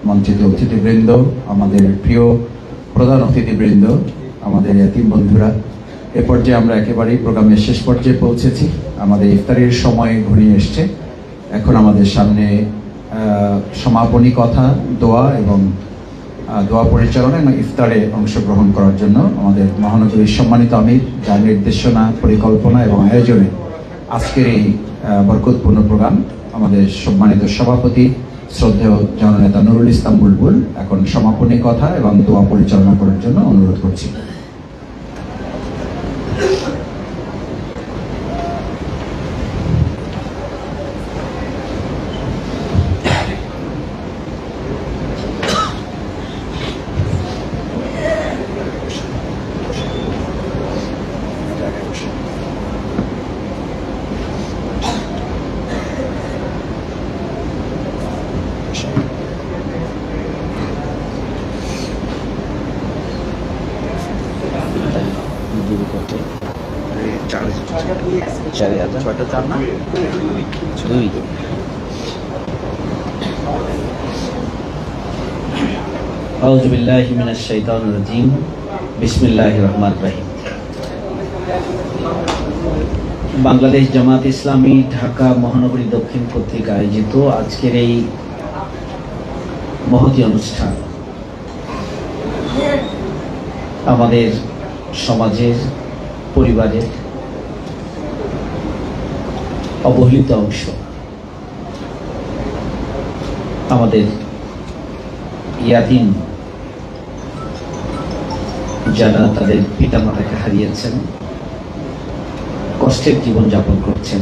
মঞ্চিত অতিথিবৃন্দ, আমাদের প্রিয় প্রধান অতিথিবৃন্দ, আমাদের এতিম বন্ধুরা, এ পর্যায়ে আমরা একেবারেই প্রোগ্রামের শেষ পর্যায়ে পৌঁছেছি। আমাদের ইফতারের সময় ঘনিয়ে এসছে। এখন আমাদের সামনে সমাপনী কথা, দোয়া এবং দোয়া পরিচালনা এবং ইফতারে অংশগ্রহণ করার জন্য আমাদের মহানগরীর সম্মানিত আমির, যার নির্দেশনা, পরিকল্পনা এবং আয়োজনে আজকের এই বরকতপূর্ণ প্রোগ্রাম, আমাদের সম্মানিত সভাপতি শ্রদ্ধেয় জননেতা নুরুল ইসলাম বুলবুল এখন সমাপনী কথা এবং দোয়া পরিচালনা করার জন্য অনুরোধ করছি। আউযু বিল্লাহি মিনাশ শাইতানির রাজিম। বিসমিল্লাহির রহমানির রহিম। বাংলাদেশ জামাত ইসলামী ঢাকা মহানগরী দক্ষিণ কর্তৃক আয়োজিত আজকের এই মহতী অনুষ্ঠান আমাদের সমাজের, পরিবারের অবহেলিত অংশ, আমাদের ইয়াতিম যারা তাদের পিতামাতাকে হারিয়েছেন, কষ্টের জীবন যাপন করছেন,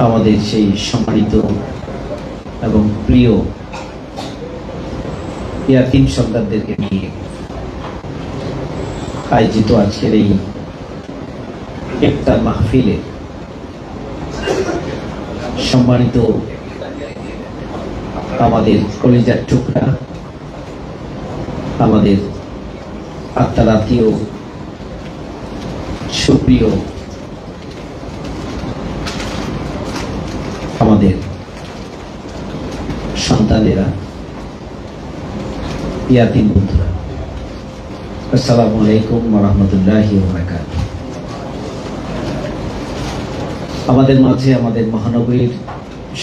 আমাদের সেই সম্মানিত এবং প্রিয় ইয়াতিম সন্তানদেরকে নিয়ে আয়োজিত আজকের এই ইফতার মাহফিলে সম্মানিত আমাদের কলিজার টুকরা, আমাদের আত্মার আত্মীয়, সুপ্রিয় আমাদের সন্তানেরা, ইয়াতিম বন্ধুরা, আসসালামু আলাইকুম ওয়া রাহমাতুল্লাহি ওয়া বারাকাতুহু। আমাদের মাঝে আমাদের মহানগরীর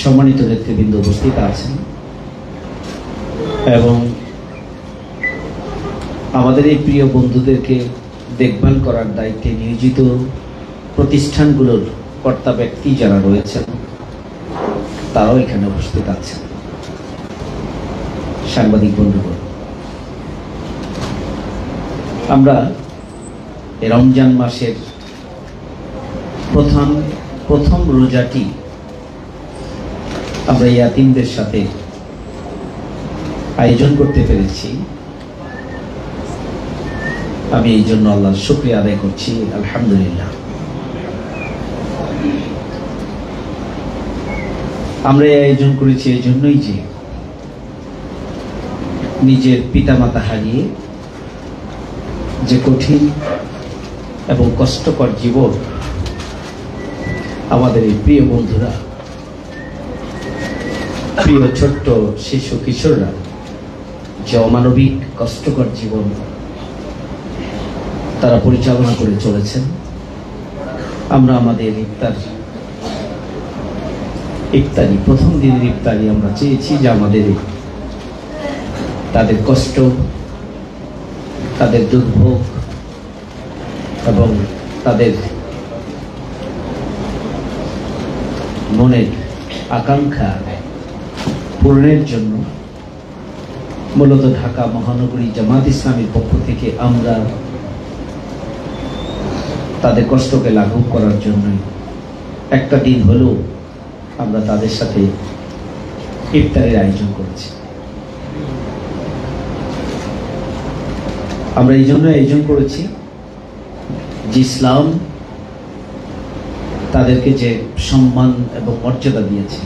সম্মানিত নেতৃবৃন্দ উপস্থিত আছেন এবং আমাদের এই প্রিয় বন্ধুদেরকে দেখভাল করার দায়িত্বে নিয়োজিত প্রতিষ্ঠানগুলোর কর্তা ব্যক্তি যারা রয়েছেন তারাও এখানে উপস্থিত আছেন। সাংবাদিক বন্ধুগণ, আমরা এই রমজান মাসের প্রথম রোজাটি আমরা ইয়াতিমদের সাথে আয়োজন করতে পেরেছি। আমি এই জন্য আল্লাহর শুকরিয়া আদায় করছি, আলহামদুলিল্লাহ। আমরা এই আয়োজন করেছি এই জন্যই যে নিজের পিতামাতা হারিয়ে যে কঠিন এবং কষ্টকর জীবন আমাদের এই প্রিয় বন্ধুরা, প্রিয় ছোট্ট শিশু কিশোররা যে অমানবিক কষ্টকর জীবন তারা পরিচালনা করে চলেছেন, আমরা আমাদের ইফতারি প্রথম দিনের ইফতারি আমরা চেয়েছি যে আমাদের তাদের কষ্ট, তাদের দুর্ভোগ এবং তাদের মনের আকাঙ্ক্ষা পূরণের জন্য মূলত ঢাকা মহানগরী জামাত ইসলামীর পক্ষ থেকে আমরা তাদের কষ্টকে লাঘব করার জন্যই একটা দিন হলেও আমরা তাদের সাথে ইফতারের আয়োজন করেছি। আমরা এই জন্য আয়োজন করেছি যে ইসলাম তাদেরকে যে সম্মান এবং মর্যাদা দিয়েছে,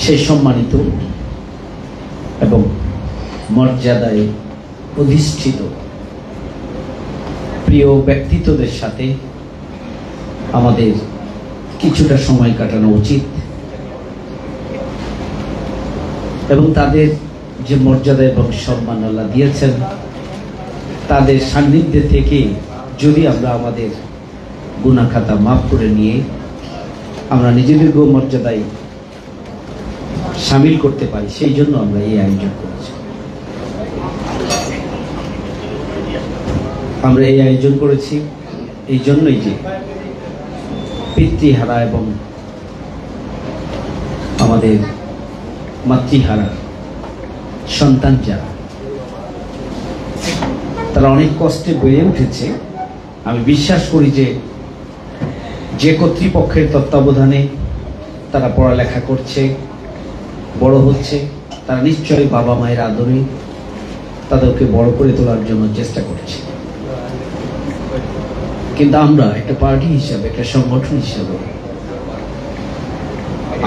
সেই সম্মানিত এবং মর্যাদায় অধিষ্ঠিত প্রিয় ব্যক্তিত্বদের সাথে আমাদের কিছুটা সময় কাটানো উচিত এবং তাদের যে মর্যাদা এবং সম্মান আল্লাহ দিয়েছেন তাদের সান্নিধ্যে থেকে যদি আমরা আমাদের গুনাহ খাতা মাফ করে নিয়ে আমরা নিজেদের মর্যাদায় সামিল করতে পারি, সেই জন্য আমরা এই আয়োজন করেছি। আমরা এই আয়োজন করেছি এই জন্যই যে পিতৃহারা এবং আমাদের মাতৃহারা সন্তান যারা, তারা অনেক কষ্টে বেড়ে উঠেছে। আমি বিশ্বাস করি যে কর্তৃপক্ষের তত্ত্বাবধানে তারা পড়ালেখা করছে, বড় হচ্ছে, তারা নিশ্চয়ই বাবা মায়ের আদরে তাদেরকে বড় করে তোলার জন্য চেষ্টা করছে। কিন্তু আমরা একটা পার্টি হিসাবে, একটা সংগঠন হিসাবে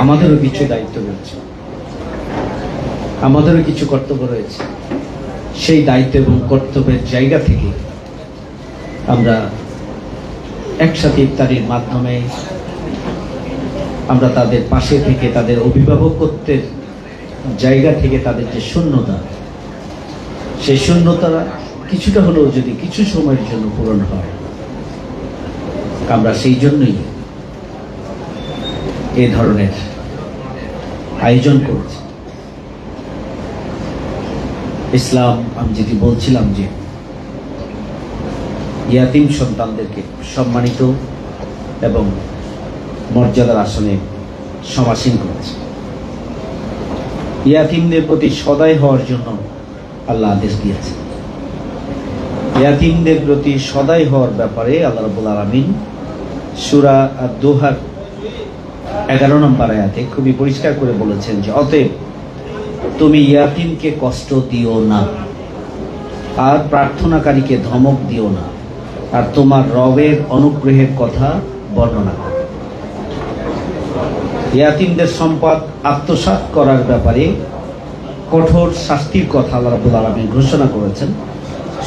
আমাদেরও কিছু দায়িত্ব রয়েছে, আমাদেরও কিছু কর্তব্য রয়েছে। সেই দায়িত্ব এবং কর্তব্যের জায়গা থেকে আমরা একসাথে ইফতারির মাধ্যমে আমরা তাদের পাশে থেকে, তাদের অভিভাবকত্বের জায়গা থেকে তাদের যে শূন্যতা, সেই শূন্যতা কিছুটা হলেও যদি কিছু সময়ের জন্য পূরণ হয়, আমরা সেই জন্যই এই ধরনের আয়োজন করছি। ইসলাম, আমি যেটি বলছিলাম যে ইয়াতিম সন্তানদেরকে সম্মানিত এবং মর্যাদার আসনে সমাসীন করেছে। ইয়াতিমদের প্রতি সদয় হওয়ার জন্য আল্লাহ আদেশ দিয়েছে। ইয়াতিমদের প্রতি সদয় হওয়ার ব্যাপারে আল্লাহ রাব্বুল আলামিন সূরা আদ-দোহার 11 নম্বর আয়াতে খুবই পরিষ্কার করে বলেছেন যে অতএব তুমি ইয়াতিমকে কষ্ট দিও না, আর প্রার্থনাকারীকে ধমক দিও না, আর তোমার রবের অনুগ্রহের কথা বর্ণনা করো। ইয়াতিমদের সম্পদ আত্মসাৎ করার ব্যাপারে কঠোর শাস্তির কথা আল্লাহ রাব্বুল আলামিন ঘোষণা করেছেন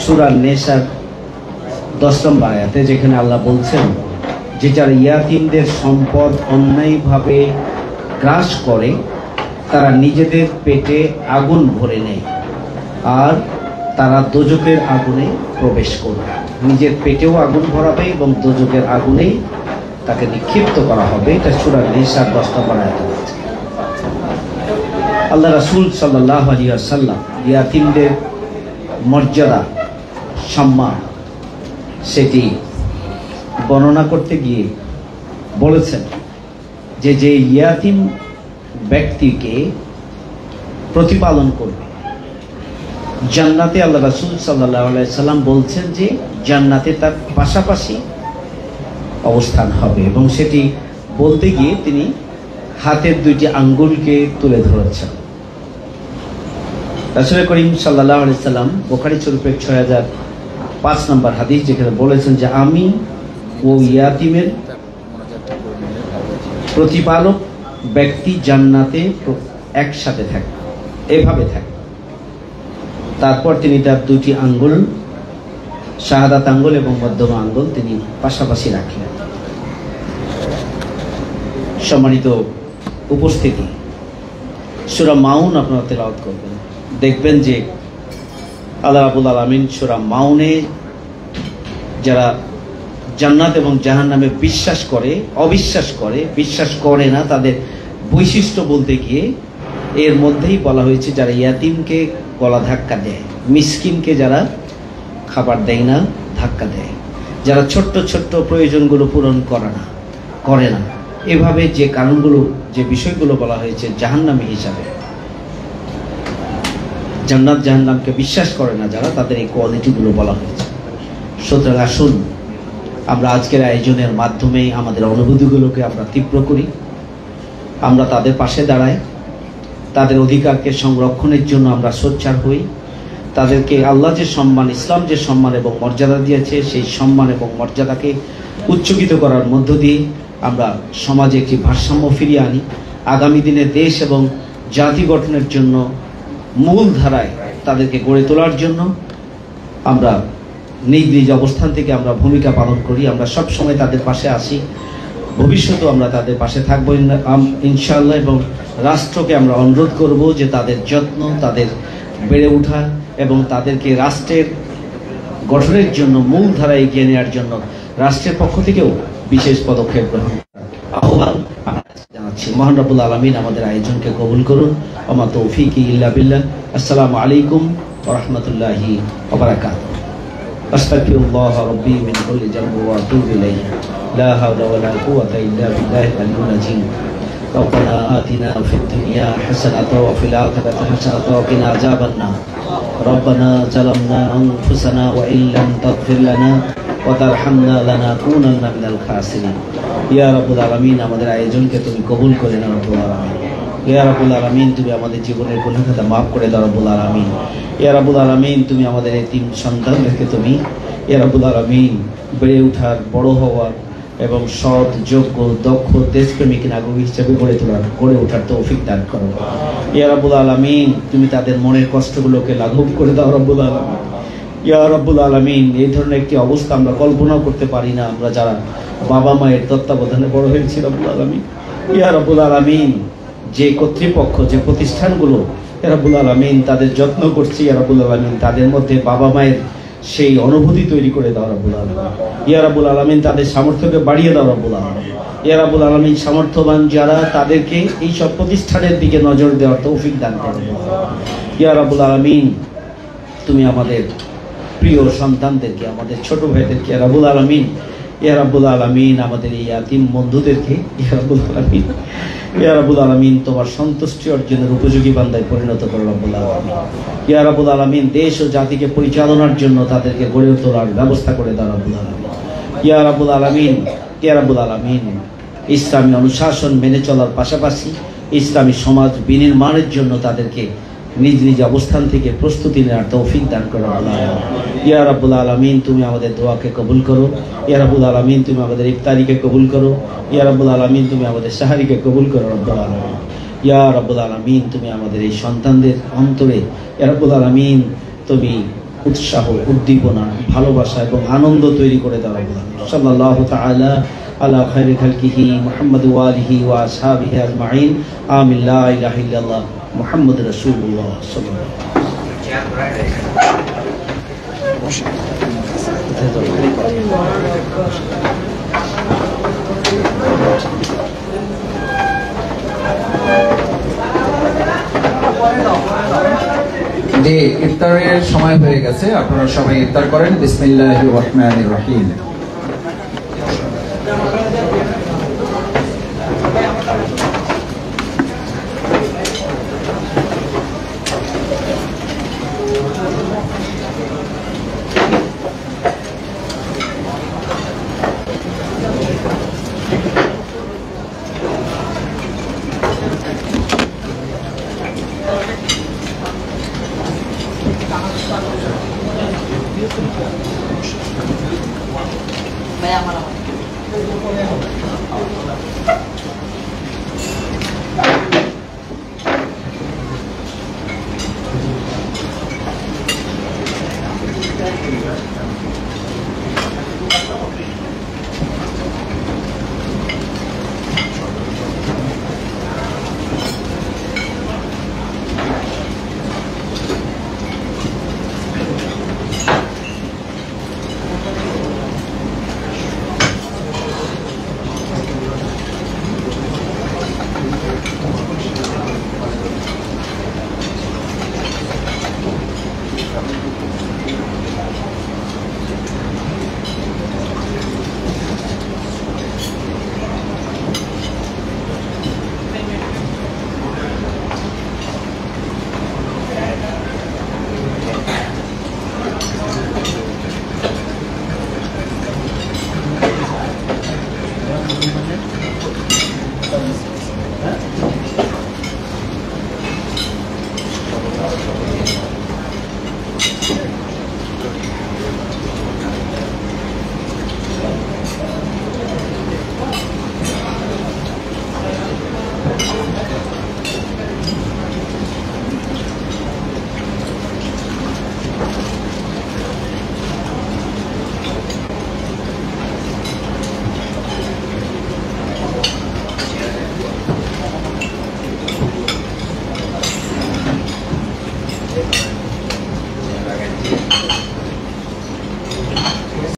সূরা নেসার 10 নম্বর আয়াতে, যেখানে আল্লাহ বলছেন যে যারা ইয়াতিমদের সম্পদ অন্যায়ভাবে গ্রাস করে তারা নিজেদের পেটে আগুন ভরে নেয় আর তারা দোজখের আগুনে প্রবেশ করবে। নিজের পেটেও আগুন ভরাবে এবং দোজখের আগুনেই তাকে নিক্ষিপ্ত করা হবে। এটা সূরা নিসার 10 নম্বর আয়াতে আছে। আল্লাহ রাসূল সাল্লাল্লাহু আলাইহি ওয়াসাল্লাম ইয়াতিমদের মর্যাদা, সম্মান সেটি বর্ণনা করতে গিয়ে বলেছেন যে যে ইয়াতিম ব্যক্তিকে প্রতিপালন করবে জান্নাতে, আল্লাহ রাসূল সাল্লাল্লাহু আলাইহি সাল্লাম বলছেন যে জান্নাতে তার পাশাপাশি অবস্থান হবে। এবং সেটি বলতে গিয়ে তিনি হাতের 2টি আঙ্গুলকে তুলে ধরেছেন। রাসূল করিম সাল্লাল্লাহু আলাইহি সাল্লাম বুখারী শরীফের 6005 নম্বর হাদিস, যেখানে বলেছেন যে আমি ও ইয়াতিমের প্রতিপালক ব্যক্তি জান্নাতে একসাথে থাকে, এভাবে থাকে। তারপর তিনি তার 2টি আঙ্গুল, শাহাদাত আঙ্গুল এবং মধ্যমা আঙ্গুল তিনি পাশাপাশি রাখলেন। সম্মানিত উপস্থিতি, সূরা মাউন আপনারা তেলাওয়াত করবেন, দেখবেন যে আল্লাহ রাব্বুল আলামিন সূরা মাউনে যারা জান্নাত এবং জাহান্নামে বিশ্বাস করে, অবিশ্বাস করে, বিশ্বাস করে না, তাদের বৈশিষ্ট্য বলতে গিয়ে এর মধ্যেই বলা হয়েছে যারা ইয়াতিমকে গলা ধাক্কা দেয়, মিসকিনকে যারা খাবার দেয় না, ধাক্কা দেয়, যারা ছোট্ট ছোট্ট প্রয়োজনগুলো পূরণ করে না, এভাবে যে কারণগুলো, যে বিষয়গুলো বলা হয়েছে জাহান্নামী হিসাবে, জান্নাত জাহান্নামকে বিশ্বাস করে না যারা, তাদের এই কোয়ালিটিগুলো বলা হয়েছে। সুতরাং আসুন আমরা আজকের আয়োজনের মাধ্যমে আমাদের অনুভূতিগুলোকে আমরা তীব্র করি, আমরা তাদের পাশে দাঁড়াই, তাদের অধিকারকে সংরক্ষণের জন্য আমরা সোচ্চার হই, তাদেরকে আল্লাহ যে সম্মান, ইসলাম যে সম্মান এবং মর্যাদা দিয়েছে সেই সম্মান এবং মর্যাদাকে উচ্চকিত করার মধ্য দিয়ে আমরা সমাজে একটি ভারসাম্য ফিরিয়ে আনি। আগামী দিনে দেশ এবং জাতি গঠনের জন্য মূল ধারায় তাদেরকে গড়ে তোলার জন্য আমরা নিজ নিজ অবস্থান থেকে আমরা ভূমিকা পালন করি। আমরা সব সময় তাদের পাশে আসি, ভবিষ্যতেও আমরা তাদের পাশে থাকবো ইনশাআল্লাহ। এবং রাষ্ট্রকে আমরা অনুরোধ করব যে তাদের যত্ন, তাদের বেড়ে ওঠা এবং তাদেরকে রাষ্ট্রের গঠনের জন্য মূল ধারায় এগিয়ে নেওয়ার জন্য রাষ্ট্রের পক্ষ থেকেও বিশেষ পদক্ষেপ গ্রহণ আহ্বান জানাচ্ছি। মহান রব্বুল আলামিন আমাদের আয়োজনকে কবুল করুন। ওমা তৌফিকি ইল্লা বিল্লাহ। আসসালামু আলাইকুম ওয়া রাহমাতুল্লাহি ওয়া বারাকাতুহু। আস্তাগফিরুল্লাহ রাব্বি মিন কুল্লি যামবি ওয়া আতুবু ইলাইহি। লা হাওলা ওয়া লা কুওয়াতা ইল্লা বিল্লাহিল আলিয়্যিল আযীম। ربنا آتنا في الدنيا حسنة وفي الآخرة حسنة وقنا عذاب النار. ربنا ظلمنا أنفسنا وإن لم تغفر لنا وترحمنا لنكونن من الخاسرين. ইয়া রাব্বুল আলামিন আমাদের আয়োজনকে তুমি কবুল করে নাও রব্বুল আলামিন। ইয়া রাব্বুল আলামিন তুমি আমাদের জীবনের গুনাহ খাতা maaf করে দাও রব্বুল আলামিন। ইয়া রাব্বুল আলামিন তুমি আমাদের এই তিন সন্তানদেরকে তুমি ইয়া রাব্বুল আলামিন বেড়ে ওঠার, বড় হওয়ার এবং সৎ, যোগ্য, দক্ষ, দেশপ্রেমিক নাগরিক হিসেবে গড়ে ওঠার তৌফিক দান করো। ইয়া রাব্বুল আলামিন তুমি তাদের মনের কষ্টগুলোকে লাঘব করে দাও রব্বুল আলামিন। ইয়া রাব্বুল আলামিন এই ধরনের একটি অবস্থা আমরা কল্পনাও করতে পারি না, আমরা যারা বাবা মায়ের তত্ত্বাবধানে বড় হয়েছি রব্বুল আলামিন। ইয়া রাব্বুল আলামিন যে কর্তৃপক্ষ, যে প্রতিষ্ঠানগুলো ইয়া রাব্বুল আলামিন তাদের যত্ন করছি, ইয়া রাব্বুল আলামিন তাদের মধ্যে বাবা মায়ের সেই অনুভূতি তৈরি করে দাও রব্বুল আলামিন। ইয়া রাব্বুল আলামিন তাদের সামর্থ্যকে বাড়িয়ে দাও রব্বুল আলামিন। ইয়া রাব্বুল আলামিন সামর্থ্যবান যারা তাদেরকে এই সব প্রতিষ্ঠানের দিকে নজর দেওয়ার তৌফিক দান করো। ইয়া রাব্বুল আলামিন তুমি আমাদের প্রিয় সন্তানদেরকে, আমাদের ছোট ভাইদেরকে ইয়া রাব্বুল আলামিন, ইয়া রাব্বুল আলামিন আমাদের এই ইয়াতীম বন্ধুদেরকে ইয়া রাব্বুল আলামিন, ইয়া রাব্বুল আলামিন তোমার সন্তুষ্টি অর্জনের উপযোগী বান্দায় পরিণত করো রব্বুল আলামিন। ইয়া রাব্বুল আলামিন দেশ ও জাতিকে পরিচালনার জন্য তাদেরকে গড়ে তোলার ব্যবস্থা করে দাও রব্বুল আলামিন। ইয়া রাব্বুল আলামিন, ইয়া রাব্বুল আলামিন ইসলামী অনুশাসন মেনে চলার পাশাপাশি ইসলামী সমাজ বিনির্মাণের জন্য তাদেরকে নিজ নিজ অবস্থান থেকে প্রস্তুতি নেওয়ার তৌফিক দান করো আল্লাহ। ইয়া রাব্বুল আলামিন তুমি আমাদের দোয়াকে কবুল করো। ইয়া রাব্বুল আলামিন তুমি আমাদের ইফতারিকে কবুল করো। ইয়া রাব্বুল আলামিন তুমি আমাদের সাহারিকে কবুল করো রব্বুল আলামিন। ইয়া রাব্বুল আলামিন তুমি আমাদের এই সন্তানদের অন্তরে ইয়া রাব্বুল আলামিন তুমি উৎসাহ, উদ্দীপনা, ভালোবাসা এবং আনন্দ তৈরি করে দাও রব্বুল আলামিন। সাল্লাল্লাহু তাআলা আলা খায়রি খালকিহি মুহাম্মদ ওয়া আলিহি ওয়া আসহাবিহি আজমাইন। আমিন। লা ইলাহা ইল্লাল্লাহ মুহাম্মদ রাসূলুল্লাহ সাল্লাল্লাহু যে ইফতারের সময় হয়ে গেছে, আপনারা সবাই ইফতার করেন। বিসমিল্লাহির রহমানির রহিম। Vaya,